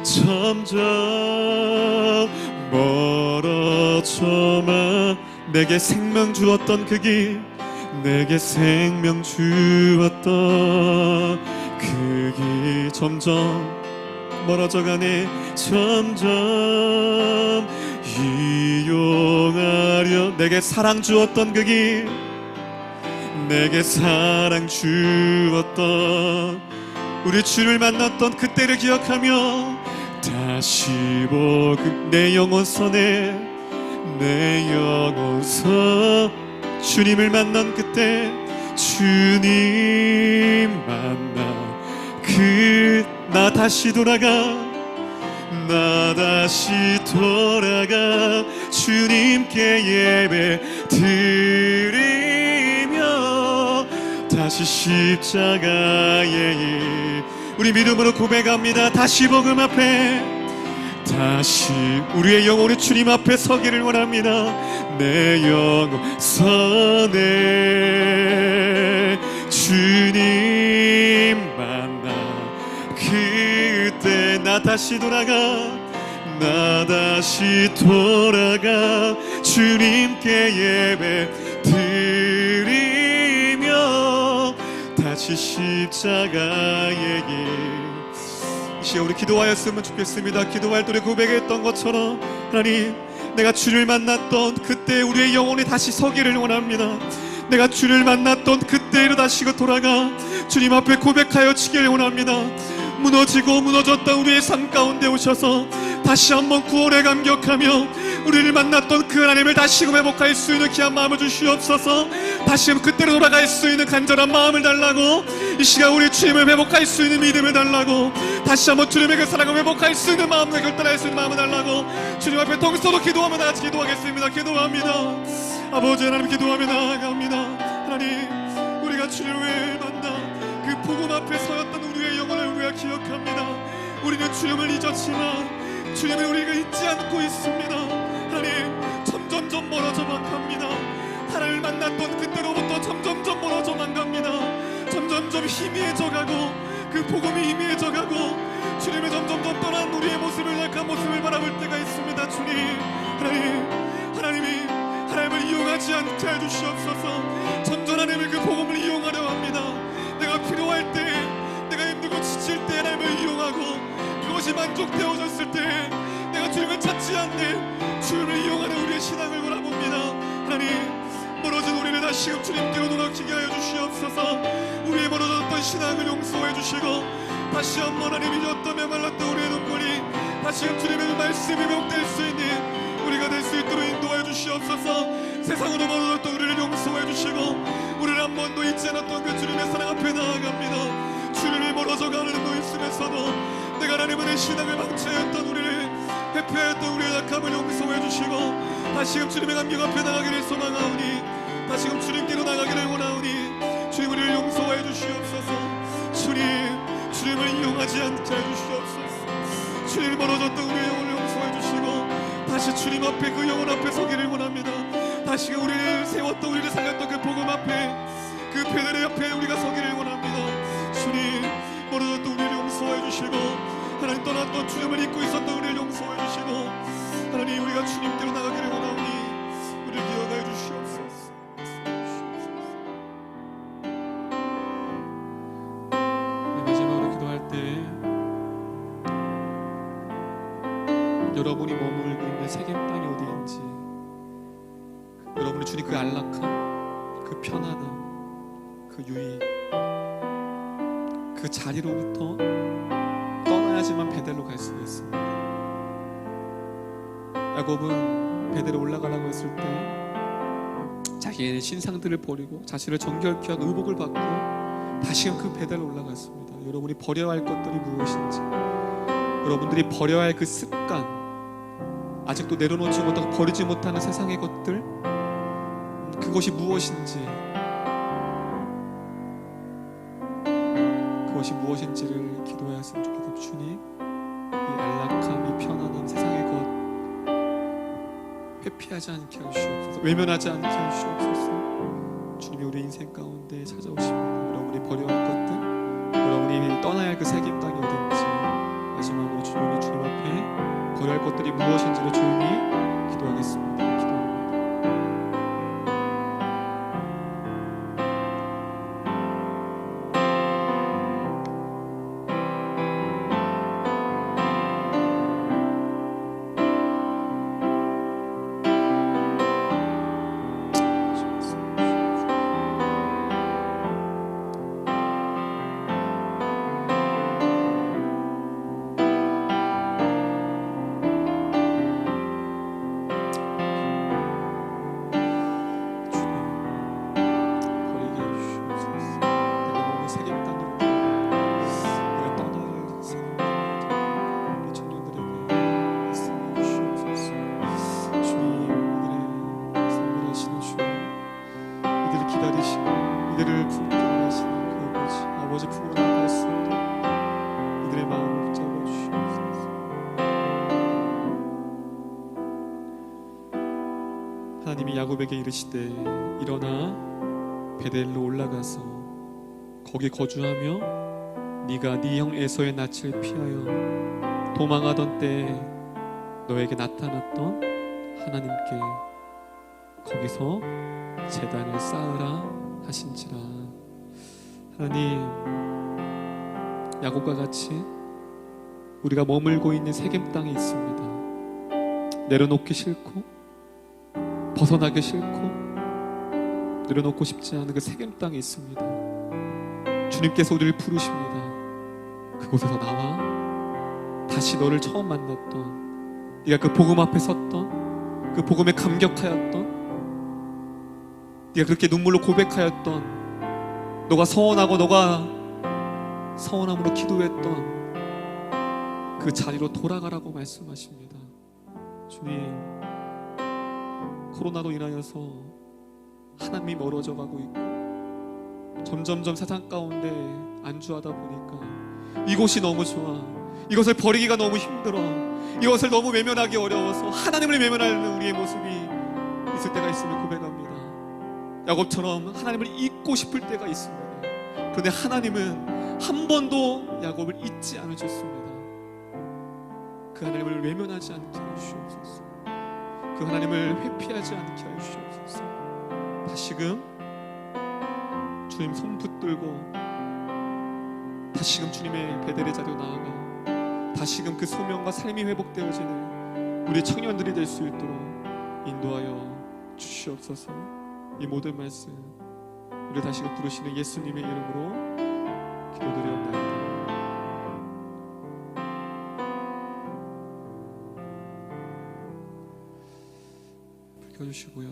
점점 멀어져만 내게 생명 주었던 그 길 내게 생명 주었던 그 길 점점 멀어져가네. 점점 이용하려 내게 사랑 주었던 그 길 내게 사랑 주었던 우리 주를 만났던 그때를 기억하며 다시 복음 내 영혼선에 내 영혼선 주님을 만난 그때 주님 만나 나 다시 돌아가 나 다시 돌아가 주님께 예배 드리며 다시 십자가의 일 우리 믿음으로 고백합니다. 다시 복음 앞에 다시 우리의 영혼이 주님 앞에 서기를 원합니다. 내 영혼 선에 주님 만나 그때 나 다시 돌아가 주님께 예배 드리며 다시 십자가에 이 시간 우리 기도하였으면 좋겠습니다. 기도할 때 우리 고백했던 것처럼 하나님, 내가 주를 만났던 그때 우리의 영혼이 다시 서기를 원합니다. 내가 주를 만났던 그때로 다시 돌아가 주님 앞에 고백하여 치기를 원합니다. 무너지고 무너졌던 우리의 삶 가운데 오셔서 다시 한번 구원에 감격하며 우리를 만났던 그 하나님을 다시금 회복할 수 있는 귀한 마음을 주시옵소서. 다시금 그때로 돌아갈 수 있는 간절한 마음을 달라고, 이 시간 우리 주님을 회복할 수 있는 믿음을 달라고, 다시 한번 주님의 그 사랑을 회복할 수 있는 마음을 결단할 수 있는 마음을 달라고 주님 앞에 동서로 기도하며 다같이 기도하겠습니다. 기도합니다. 아버지 하나님, 기도하며 나아갑니다. 하나님, 우리가 주님을 만나 그 복음 앞에 서였던 우리의 영혼을 우리가 기억합니다. 우리는 주님을 잊었지만 주님을 우리가 잊지 않고 있습니다. 하나님, 점점점 멀어져만 갑니다. 하나님을 만났던 그때로부터 점점점 멀어져만 갑니다. 점점점 희미해져가고 그 복음이 희미해져가고 주님의 점점점 떠난 우리의 모습을, 약한 모습을 바라볼 때가 있습니다. 주님, 하나님을 이용하지 않게 해주시옵소서. 점점 하나님의 그 복음을 이용하려 합니다. 내가 필요할 때, 내가 힘들고 지칠 때 하나님을 이용하고, 그것이 만족되어졌을 때 내가 주님을 찾지 않는 주님을 이용하는 우리의 신앙을 바라봅니다. 하나님, 멀어진 우리를 다시금 주님께로 돌아오게 하여 주시옵소서. 우리의 멀어졌던 신앙을 용서해 주시고 다시 한번 하나님, 잊었던 메말랐던 우리의 눈물이 다시금 주님의 말씀이 회복될 수 있는 우리가 될 수 있도록 인도하여 주시옵소서. 세상으로 멀어졌던 우리를 용서해 주시고 우리를 한 번도 잊지 않았던 그 주님의 사랑 앞에 나아갑니다. 주님이 멀어져가는 그 있음에서도 내가 하나님의 신앙을 방치하였던 우리를, 회피하였던 우리의 약함을 용서해 주시고 다시금 주님의 감격 앞에 나가기를 소망하오니, 다시금 주님께로 나가기를 원하오니 주님, 우리를 용서해 주시옵소서. 주님을 이용하지 않게 해주시옵소서. 주님, 멀어졌던 우리의 영혼을 용서해 주시고 다시 주님 앞에, 그 영혼 앞에 서기를 원합니다. 다시 우리를 세웠던, 우리를 살렸던 그 복음 앞에, 그 베델의 옆에 우리가 서기를 원합니다. 주님, 멀어졌던 우리를 용서해 주시고 하나님, 떠났던 주님을 잊고 있었던 우리를 용서해 주시고 하나님, 우리가 주님께로 나가기를 원하오니 우리를 기억하여 주시옵소서. 마지막으로 기도할 때 여러분이 머물고 있는 세겜 땅이 어디인지, 여러분이 주님 그 안락함, 그 편안함, 그 유익, 그 자리로부터 떠나야지만 베델로 갈 수가 있습니다. 야곱은 베델에 올라가라고 했을 때 자기의 신상들을 버리고 자신을 정결케 하고 의복을 받고 다시금 그 베델로 올라갔습니다. 여러분이 버려야 할 것들이 무엇인지, 여러분들이 버려야 할 그 습관, 아직도 내려놓지 못하고 버리지 못하는 세상의 것들, 그것이 무엇인지, 그것이 무엇인지를 기도하였으면 좋겠다. 주님, 이 안락함, 이 편안함, 세상의 것 회피하지 않게 하시옵소서. 외면하지 않게 하시옵소서. 주님이 우리 인생 가운데 찾아오십니다. 여러분이 버려야 할 것들, 여러분이 떠나야 할 그 세겜 땅이 어딘지, 마지막으로 주님 앞에 버려야 할 것들이 무엇인지를 조용히 기도하겠습니다. 이들을 품고 가시는 그 아버지 품으로 나갈 수 있도록 이들의 마음을 붙잡아 주시옵소서. 하나님이 야곱에게 이르시되 일어나 베델로 올라가서 거기 거주하며 네가 네 형 에서의 낯을 피하여 도망하던 때에 너에게 나타났던 하나님께 거기서 제단을 쌓으라 하신지라. 하나님, 야곱과 같이 우리가 머물고 있는 세겜 땅에 있습니다. 내려놓기 싫고 벗어나기 싫고 내려놓고 싶지 않은 그 세겜 땅에 있습니다. 주님께서 우리를 부르십니다. 그곳에서 나와 다시 너를 처음 만났던, 네가 그 복음 앞에 섰던, 그 복음에 감격하였던, 네가 그렇게 눈물로 고백하였던, 너가 서원하고 너가 서원함으로 기도했던 그 자리로 돌아가라고 말씀하십니다. 주님, 코로나로 인하여서 하나님이 멀어져 가고 있고 점점점 세상 가운데 안주하다 보니까 이곳이 너무 좋아, 이것을 버리기가 너무 힘들어, 이것을 너무 외면하기 어려워서 하나님을 외면하는 우리의 모습이 있을 때가 있음을 고백합니다. 야곱처럼 하나님을 잊고 싶을 때가 있습니다. 그런데 하나님은 한 번도 야곱을 잊지 않으셨습니다. 그 하나님을 외면하지 않게 해주시옵소서. 그 하나님을 회피하지 않게 해주시옵소서. 다시금 주님 손 붙들고 다시금 주님의 베델의 자리로 나아가 다시금 그 소명과 삶이 회복되어지는 우리 청년들이 될 수 있도록 인도하여 주시옵소서. 이 모든 말씀 우리 다시금 부르시는 예수님의 이름으로 기도드리옵나이다. 켜주시고요.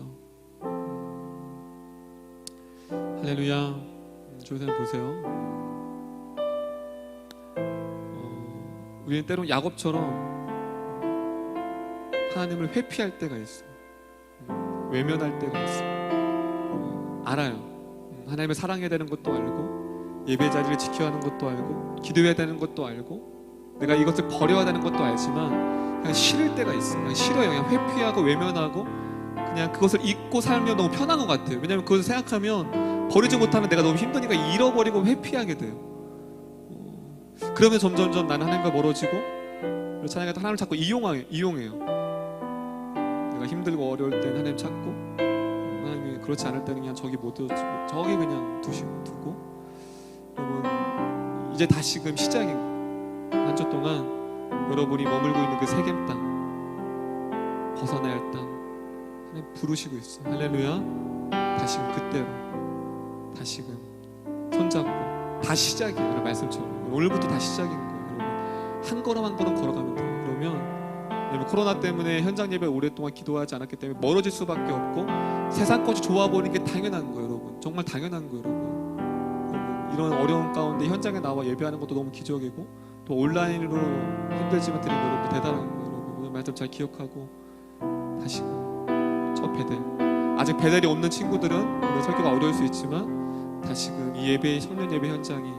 할렐루야. 조선 보세요. 우리는 때론 야곱처럼 하나님을 회피할 때가 있어요. 외면할 때가 있어요. 알아요. 하나님을 사랑해야 되는 것도 알고, 예배 자리를 지켜야 하는 것도 알고, 기도해야 되는 것도 알고, 내가 이것을 버려야 되는 것도 알지만 그냥 싫을 때가 있어요. 그냥 싫어요. 그냥 회피하고 외면하고 그냥 그것을 잊고 살면 너무 편한 것 같아요. 왜냐하면 그것을 생각하면 버리지 못하면 내가 너무 힘드니까 잃어버리고 회피하게 돼요. 그러면 점점점 나는 하나님과 멀어지고 찬양할 때 하나님을 자꾸 이용해요. 내가 힘들고 어려울 때는 하나님 찾고, 하나님이 그렇지 않을 때는 그냥 저기 못 두고 저기 그냥 두고. 여러분, 이제 다시금 시작이고 한 주 동안 여러분이 머물고 있는 그 세겜 땅, 벗어나야 할 땅 하나님 부르시고 있어요. 할렐루야. 다시금 그때로 다시금 손잡고 다시 시작이에요. 여러분 말씀처럼 오늘부터 다시 시작인 거예요. 여러분 한 걸음 한 걸음 걸어가면 돼요. 그러면 코로나 때문에 현장 예배 오랫동안 기도하지 않았기 때문에 멀어질 수밖에 없고 세상 것이 좋아 보이는 게 당연한 거예요. 여러분 정말 당연한 거예요. 여러분 이런 어려운 가운데 현장에 나와 예배하는 것도 너무 기적이고, 또 온라인으로 힘들지만 드린 여러분 대단한 거예요. 여러분 오늘 말씀 잘 기억하고 다시금 저 베델, 아직 베델이 없는 친구들은 오늘 설교가 어려울 수 있지만 다시금 이 예배, 청년 예배 현장이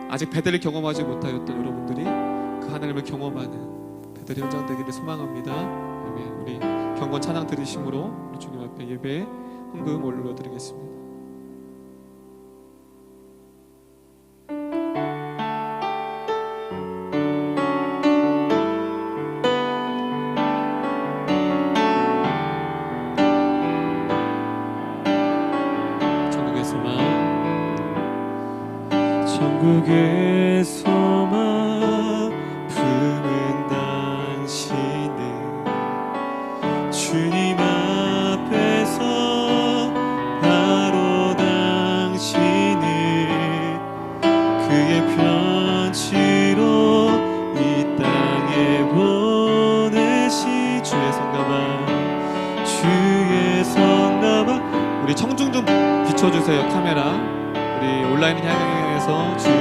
아직 베델을 경험하지 못하였던 여러분들이 그 하나님을 경험하는 베델 현장 되기를 소망합니다. 아멘. 우리 경건 찬양 들으심으로 우리 주님 앞에 예배 헌금 올려드리겠습니다. 천국의 소망 품은 당신은 주님 앞에서 바로 당신을 그의 편지로 이 땅에 보내시. 주의 성가봐, 주의 성가봐. 우리 청중 좀 비춰주세요. 카메라. 우리 온라인 향해서 주님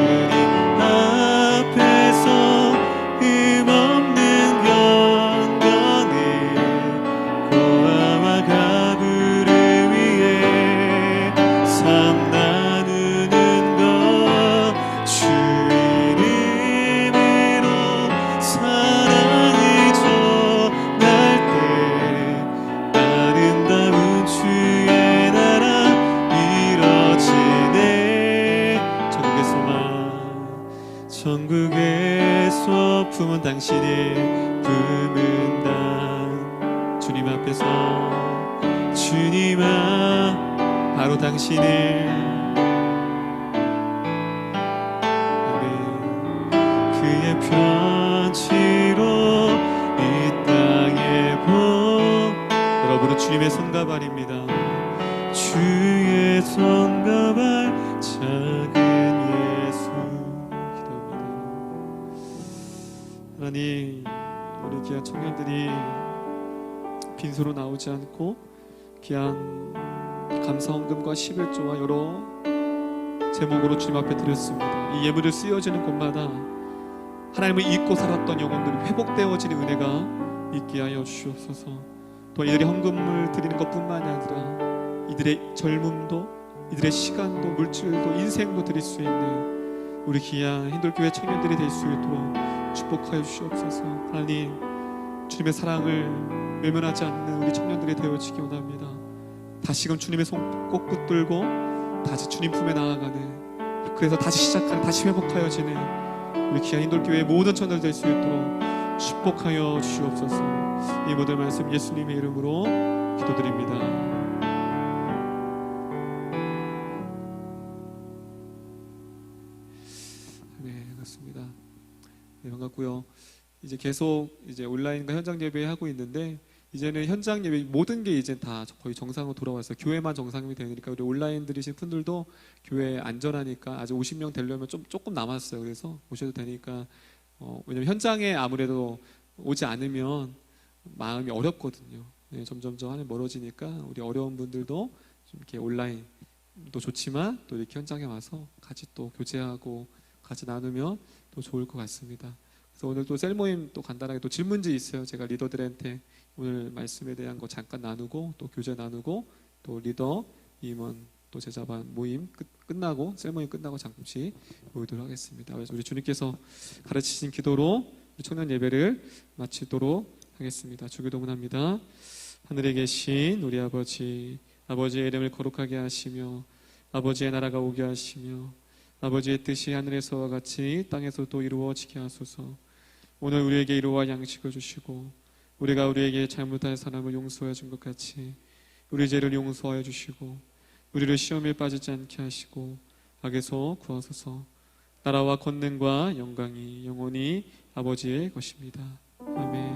앞에서 흠없는 경건을 고아와 가부를 위해 삶 나누는 것, 주 이름으로 사랑이 전할 때 아름다운 주의 나라 이뤄지네. 천국에서 품은 당신의 품은 당, 주님 앞에서 주 주님아 바로 당신을 그의 편지로 이 땅에 여러분은 주님의 손과 발입니다. 주의 손과 발 작은 예수. 기도합니다. 하나님, 우리 귀한 청년들이 빈소로 나오지 않고 귀한 감사헌금과 11조와 여러 제목으로 주님 앞에 드렸습니다. 이 예물을 쓰여지는 곳마다 하나님을 잊고 살았던 영혼들이 회복되어지는 은혜가 있게 하여 주옵소서. 또 이들이 헌금을 드리는 것뿐만이 아니라 이들의 젊음도, 이들의 시간도, 물질도, 인생도 드릴 수 있는 우리 귀한 hin돌교회 청년들이 될 수 있도록 축복하여 주시옵소서. 하나님, 주님의 사랑을 외면하지 않는 우리 청년들이 되어지기 원합니다. 다시금 주님의 손 꼭 붙들고 다시 주님 품에 나아가는, 그래서 다시 시작하는, 다시 회복하여지는 우리 귀한 hin돌교회의 모든 청년들 될 수 있도록 축복하여 주시옵소서. 이 모든 말씀 예수님의 이름으로 기도드립니다. 네, 그렇습니다. 네, 반갑고요. 이제 계속 이제 온라인과 현장 예배 하고 있는데, 이제는 현장 예배 모든 게 이제 다 거의 정상으로 돌아와서 교회만 정상이 되니까 우리 온라인 들으신 분들도 교회 안전하니까 아직 50명 되려면 조금 남았어요. 그래서 오셔도 되니까 왜냐면 현장에 아무래도 오지 않으면 마음이 어렵거든요. 네, 점점점 하늘 멀어지니까 우리 어려운 분들도 좀 이렇게 온라인도 좋지만 또 이렇게 현장에 와서 같이 또 교제하고 같이 나누면 또 좋을 것 같습니다. 그래서 오늘 또 셀 모임 또 간단하게 또 질문지 있어요. 제가 리더들한테 오늘 말씀에 대한 거 잠깐 나누고 또 교제 나누고 또 리더 임원 또 제자반 모임 끝나고 셀 모임 끝나고 잠시 모이도록 하겠습니다. 그래서 우리 주님께서 가르치신 기도로 청년 예배를 마치도록 하겠습니다. 주기도문 합니다. 하늘에 계신 우리 아버지, 아버지의 이름을 거룩하게 하시며 아버지의 나라가 오게 하시며 아버지의 뜻이 하늘에서와 같이 땅에서도 이루어지게 하소서. 오늘 우리에게 이루와 양식을 주시고 우리가 우리에게 잘못한 사람을 용서해 준 것 같이 우리 죄를 용서하여 주시고 우리를 시험에 빠지지 않게 하시고 악에서 구하소서. 나라와 권능과 영광이 영원히 아버지의 것입니다. 아멘.